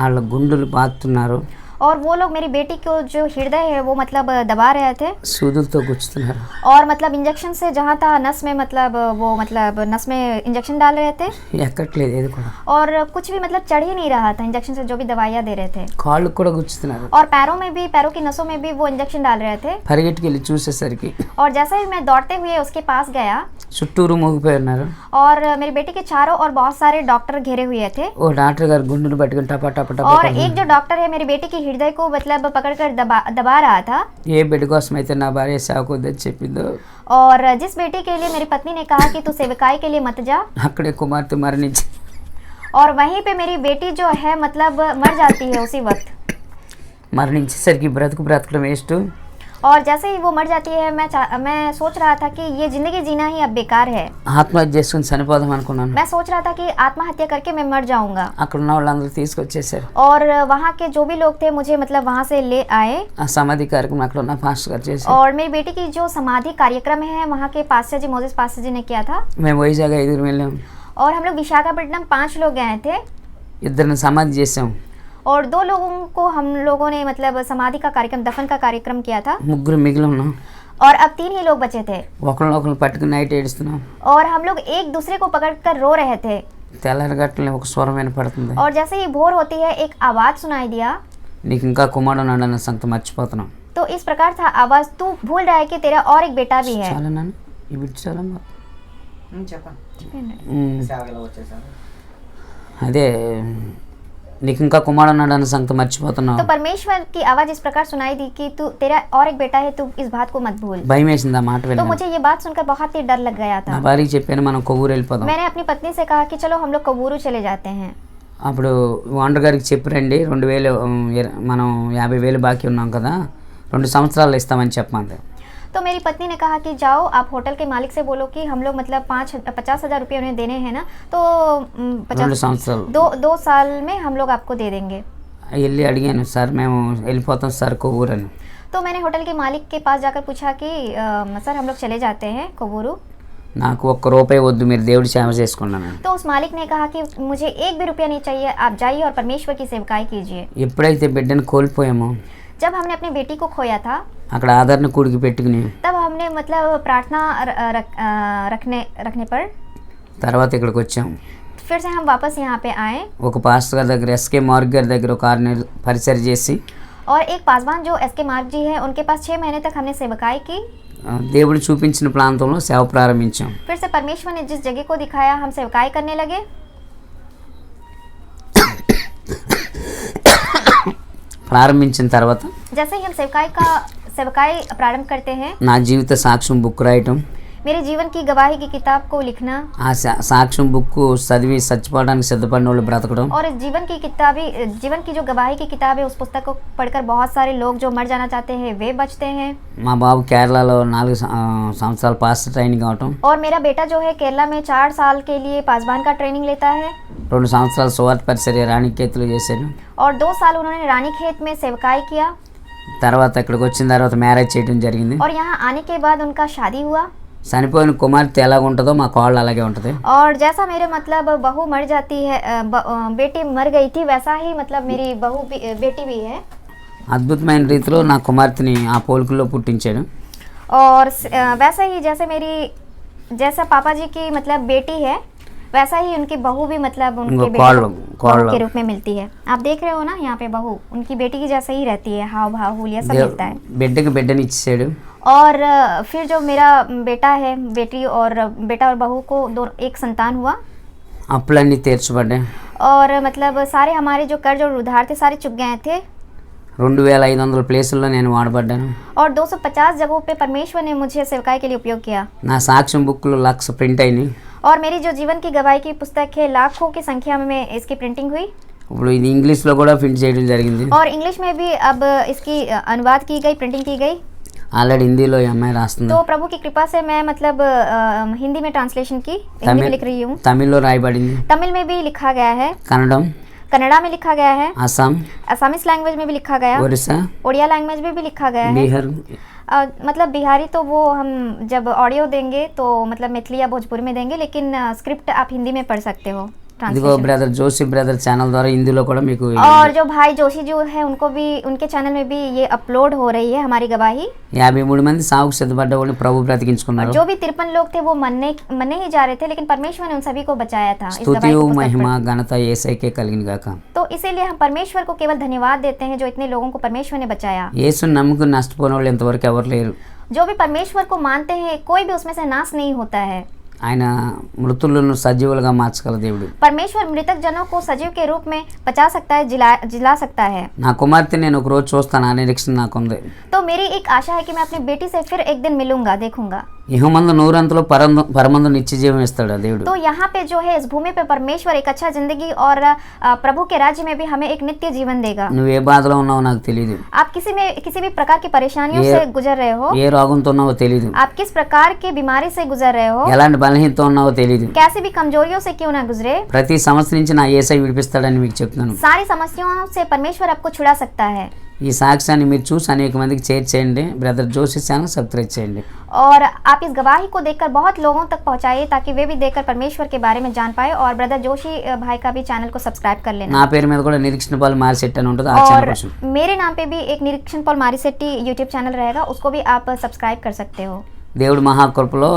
S1: వాళ్ళ గుండులు పాతున్నారు,
S2: और वो लोग मेरी बेटी को जो हृदय है वो मतलब दबा रहे थे
S1: సూదులతో గుచ్చుతున్నారు.
S2: और मतलब इंजेक्शन से जहाँ था नस में मतलब वो मतलब नस में इंजेक्शन डाल रहे थे
S1: ఎక్కట్లేదు ఏది కూడా.
S2: और कुछ भी मतलब चढ़ ही नहीं रहा था इंजेक्शन से जो भी दवाइयाँ दे रहे थे
S1: కాళ్ళకు కూడా గుచ్చుతున్నారు.
S2: और पैरों की नसों में भी वो इंजेक्शन डाल रहे थे।
S1: పరిగెట్టుకెళ్ళి చూసేసరికి
S2: और जैसा ही मैं दौड़ते हुए उसके पास गया
S1: చుట్టూరు మోగిపోయి ఉన్నారు.
S2: और मेरी बेटी के चारों और बहुत सारे डॉक्टर घेरे हुए थे
S1: ఓ డాక్టర్ గారు గుండును పట్టుకుని టపా టపా టపా
S2: और एक जो डॉक्टर है मेरी बेटी की हृदय को मतलब पकड़कर दबा रहा था।
S1: ఏ బిడ్డ కోసం అయితే నా భార్య సేవకు వద్దని చెప్పిందో
S2: और जिस बेटी के लिए मेरी पत्नी ने कहा कि तू सेवकाई के लिए मत जा,
S1: అక్కడే కుమార్తె మరణించి
S2: और वहीं पे मेरी बेटी जो है मतलब मर जाती है उसी वक्त।
S1: మరణించేసరికి బ్రతకడం వేస్ట్.
S2: और जैसे ही वो मर जाती है मैं सोच रहा था कि ये जिंदगी जीना ही अब बेकार है।
S1: ఆత్మహత్య చేసుకుని చనిపోదాం అనుకున్నాను.
S2: मैं सोच रहा था कि आत्महत्या करके मैं मर जाऊंगा।
S1: అక్కడ ఉన్న వాళ్ళందరూ తీసుకొచ్చేసారు.
S2: और वहाँ के जो भी लोग थे मुझे मतलब वहाँ से ले आए
S1: ఆ సమాధి కార్యక్రమం అక్కడ ఉన్న పాస్టర్ గారు చేశారు.
S2: और मेरी बेटी की जो समाधि कार्यक्रम है वहाँ के पास्टर जी मोजेस पास्टर जी ने किया था
S1: మేము వైజాగ్ 5 వెళ్ళాం.
S2: और हम लोग विशाखापट्टनम 5 लोग गए थे
S1: ఇద్దరిని సమాధి చేసాం.
S2: और 2 लोगों को हम लोगों ने मतलब समाधि का कार्यक्रम दफन का कार्यक्रम किया था
S1: ముగ్గురు మిగిలి ఉన్నాం.
S2: और अब 3 ही लोग बचे थे
S1: ఒకరినొకరు పట్టుకుని నైట్ ఏడుస్తున్నాం.
S2: और हम लोग एक दूसरे को पकड़कर रो रहे थे
S1: తెల్లారగట్లనే ఒక స్వరం వినపడుతుంది.
S2: और जैसे ही भोर होती है एक आवाज़ सुनाई दिया।
S1: నీకు ఇంకా కుమారుడు ఉన్నాడన్న సంగతి మర్చిపోతున్నాం.
S2: तो इस प्रकार था आवाज़, तू भूल रहा है कि तेरा और एक बेटा भी है।
S1: చాలా నాన్న ఈ బిడ్డ చాలా అదే నీకు ఇంకా కుమారుడు ఉన్నాడన్న సంగతి మర్చిపోతున్నావు.
S2: तो परमेश्वर की आवाज़ इस प्रकार सुनाई दी कि तू तेरा और एक बेटा है, तू इस बात को मत भूल।
S1: భయం వేసింది ఆ మాట
S2: तो
S1: విన్నాను.
S2: मुझे ये बात सुनकर बहुत ही डर लग गया
S1: నా
S2: था।
S1: భార్యకి చెప్పాను మనం కొవ్వూరు వెళ్ళిపోదాం.
S2: मैंने अपनी पत्नी से कहा कि चलो हम लोग कबूरू चले जाते हैं।
S1: అప్పుడు ఓనర్ గారికి చెప్పిరండి 2000 మనం 50,000 బాకీ ఉన్నాం కదా 2 సంవత్సరాలు ఇస్తామని చెప్పమంది.
S2: तो मेरी पत्नी ने कहा कि जाओ आप होटल के मालिक से बोलो कि हम लोग मतलब 50,000 रुपये उन्हें देने हैं ना, तो
S1: 2 సంవత్సరాలు
S2: 2 साल में हम लोग आपको दे देंगे।
S1: వెళ్ళి అడిగాను సార్ మేము వెళ్ళిపోతాం సార్ కొవ్వూరు అని.
S2: तो मैंने होटल के मालिक के पास जाकर पूछा कि सर हम लोग चले जाते हैं कबूरू।
S1: నాకు 1 రూపాయి వద్దు మీరు దేవుడి సేవ చేసుకున్నాను.
S2: तो उस मालिक ने कहा कि मुझे 1 भी रुपया नहीं चाहिए, आप जाइए और परमेश्वर की सेवकाई कीजिए।
S1: ఎప్పుడైతే బిడ్డను కోల్పోయామో
S2: जब हमने अपनी बेटी को खोया था
S1: అక్కడ ఆదరణ కూడికి పెట్టుకుని
S2: तब हमने मतलब प्रार्थना रखने पर
S1: తర్వాత ఇక్కడికి వచ్చాం.
S2: फिर से हम वापस यहाँ पे आए
S1: ఒక పాస్టర్ గారి దగ్గర ఎస్కే మార్గ్ గారి దగ్గర ఒక 6 నెలలు పరిచర్య చేసి
S2: और एक पासवान जो एसके मार्ग जी है उनके पास 6 महीने तक हमने सेवकाई की।
S1: దేవుడు చూపించిన ప్రాంతంలో సేవ ప్రారంభించాం.
S2: फिर से परमेश्वर ने जिस जगह को दिखाया हम सेवकाई करने लगे।
S1: ప్రారంభించిన తర్వాత
S2: जैसे ही हम सेवकाई प्रारंभ करते हैं,
S1: నా జీవిత సాక్ష్యం బుక్ రాయటం,
S2: मेरे जीवन की गवाही की किताब को लिखना
S1: ఆ సాక్ష్యం బుక్ చదివి చచ్చిపోవడానికి సిద్ధపడిన వాళ్ళు బ్రతకడం,
S2: और इस जीवन की जो गवाही की किताब है उस पुस्तक को पढ़कर बहुत सारे लोग जो मर जाना चाहते हैं वे बचते हैं।
S1: మా బాబు కేరళలో 4 సంవత్సరాలు పాస్టర్ ట్రైనింగ్ అవటం,
S2: और मेरा बेटा जो है केरला में 4 साल के लिए पासवान का ट्रेनिंग लेता है
S1: 2 సంవత్సరాలు సువార్త పరిచర్య రాణికేతులు చేశాను.
S2: और 2 साल उन्होंने रानीखेत में सेवकाई किया।
S1: తర్వాత ఇక్కడికి వచ్చిన తర్వాత మ్యారేజ్ చేయడం జరిగింది.
S2: और यहाँ आने के बाद उनका शादी हुआ.
S1: చనిపోయిన కుమార్తె ఎలాగ ఉంటుందో మా కోళ్ళు అలాగే ఉంటుంది.
S2: और जैसा मेरे मतलब बहू मर जाती है, बेटी मर गई थी, वैसा ही मतलब मेरी बहू भी, बेटी भी है.
S1: అద్భుతమైన రీతిలో నా కుమార్తెని ఆ పోలికల్లో పుట్టించాడు.
S2: और वैसा ही जैसा पापा जी की मतलब बेटी है, वैसा ही उनकी बहू भी मतलब उनके बहू के रूप में मिलती है. आप देख रहे हो ना यहाँ पे बहू उनकी बेटी की जैसा ही रहती है, हाव भाव हुलिया सब मिलता है.
S1: బిడ్డకి బిడ్డని ఇచ్చేసాడు.
S2: और फिर जो मेरा बेटा है, बेटी और बेटा और बहू को एक संतान हुआ.
S1: అప్పులన్నీ తీర్చబడ్డాయి.
S2: और मतलब सारे हमारे जो कर्ज और उधार थे सारे चुक गए थे.
S1: 2500 ప్లేసుల్లో నేను వాడబడ్డాను.
S2: और 250 जगहों पे परमेश्वर ने मुझे सेवकाई के लिए उपयोग किया.
S1: నా సాక్ష్యం బుక్లు 1,00,000 ప్రింట్ అయినాయి.
S2: और मेरी जो जीवन की गवाही की पुस्तक है, लाखों की संख्या में इसकी प्रिंटिंग हुई.
S1: ఇప్పుడు ఇది ఇంగ్లీష్లో కూడా ప్రింట్ చేయడం జరిగింది.
S2: और इंग्लिश में भी अब इसकी अनुवाद की गई, प्रिंटिंग की गई.
S1: ఆల్రెడీ హిందీలో ఈ అమ్మాయి రాస్తుంది.
S2: तो प्रभु की कृपा से मैं मतलब हिंदी में ट्रांसलेशन की, हिंदी में लिख रही हूँ.
S1: తమిళ్లో రాయబడింది.
S2: तमिल में भी लिखा गया है.
S1: కన్నడం,
S2: कन्नड़ा में लिखा गया है.
S1: అస్సాం,
S2: असमीस लैंग्वेज में भी लिखा गया.
S1: ఒరిస్సా,
S2: उड़िया लैंग्वेज में भी लिखा गया है.
S1: బీహార్.
S2: मतलब बिहारी तो वो हम जब ऑडियो देंगे तो मतलब मैथिली या भोजपुरी में देंगे, लेकिन स्क्रिप्ट आप हिंदी में पढ़ सकते हो.
S1: ఇదిగో బ్రదర్ జోషి బ్రదర్ ఛానల్ ద్వారా హిందీలో కూడా మీకు
S2: और जो भाई जोशी जो है उनको भी, उनके चैनल में भी ये अपलोड हो रही है हमारी गवाही.
S1: 53 మంది సావుకు సిద్ధపడ్డ వాళ్ళని ప్రభు బ్రతికించుకున్నారు.
S2: जो भी 53 लोग थे वो मरने ही जा रहे थे, लेकिन परमेश्वर ने उन सभी को बचाया था.
S1: స్తుతి మహిమ ఘనత యేసయ్యకే కలిగిన గాక.
S2: तो इसीलिए हम परमेश्वर को केवल धन्यवाद देते हैं जो इतने लोगों को परमेश्वर ने बचाया.
S1: యేసుని నమ్ముకుని నష్టపోయిన వాళ్ళు ఇంతవరకు ఎవరు లేరు.
S2: जो भी परमेश्वर को मानते हैं कोई भी उसमें से नाश नहीं होता है.
S1: ఆయన మృతులను సజీవులుగా మార్చగల దేవుడు.
S2: परमेश्वर मृतक जनों को सजीव के रूप में बचा सकता है, जिला सकता है.
S1: నా కుమార్తె నేను ఒక రోజు చూస్తాను అనే నిరీక్షణ నాకుంది.
S2: तो मेरी एक आशा है कि मैं अपनी बेटी से फिर एक दिन मिलूंगा, देखूंगा.
S1: ఇహమందు నూరంతలో పరమందు నిత్య జీవం ఇస్తాడు ఆ దేవుడు.
S2: तो यहाँ पे जो है इस भूमि पे परमेश्वर एक अच्छा जिंदगी और प्रभु के राज्य में भी हमें एक नित्य जीवन देगा.
S1: నువ్వు ఏ బాధలో ఉన్నావో నాకు తెలియదు.
S2: आप किसी भी प्रकार की परेशानियों से गुजर रहे हो,
S1: ఏ రోగంతో ఉన్నావో తెలియదు,
S2: आप किस प्रकार की बीमारी से गुजर रहे हो,
S1: ఎలాంటి బలహీనత ఉన్నావో తెలియదు,
S2: कैसी भी कमजोरियों से क्यों ना गुजरे,
S1: ప్రతి సమస్య నుంచి నా యేసయ్య విడిపిస్తాడని మీకు చెప్తున్నాను.
S2: सारी समस्याओं से परमेश्वर आपको छुड़ा सकता है.
S1: ఈ సాక్ష్యాన్ని మీరు చూసి అనేక మందికి షేర్ చేయండి. బ్రదర్ జోషి ఛానల్ సబ్స్క్రైబ్ చేయండి.
S2: और आप इस गवाही को देखकर बहुत लोगों तक पहुंचाइए ताकि वे भी देखकर परमेश्वर के बारे में जान पाए. और ब्रदर जोशी भाई का भी चैनल को सब्सक्राइब कर लेना.
S1: నా పేరు మీద కూడా నిరీక్షణ పాల్ మారిసెట్ అని ఉంటుంది ఆ ఛానల్
S2: और
S1: కోసం.
S2: मेरे नाम पे भी एक निरीक्षण पॉल मारिसेट्टी यूट्यूब चैनल रहेगा, उसको भी आप सब्सक्राइब कर सकते हो.
S1: దేవుడు మహాకృపలో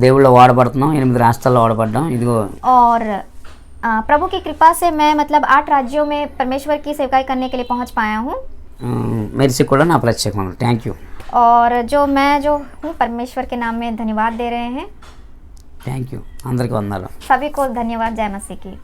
S1: దేవుళ్ళో వాడబడుతున్నాం. 8 రాష్ట్రాల్లో వాడబడ్డాం. ఇదిగో
S2: और प्रभु की कृपा से मैं मतलब 8 राज्यों में परमेश्वर की सेवकाई करने के लिए पहुंच पाया हूँ.
S1: మెర్సీ కూడా నా ప్రత్యేకమైన థ్యాంక్ యూ.
S2: और जो हूँ परमेश्वर के नाम में धन्यवाद दे रहे हैं.
S1: Thank you. అందరికీ వందనాలు.
S2: सभी को धन्यवाद. जय मसीह की.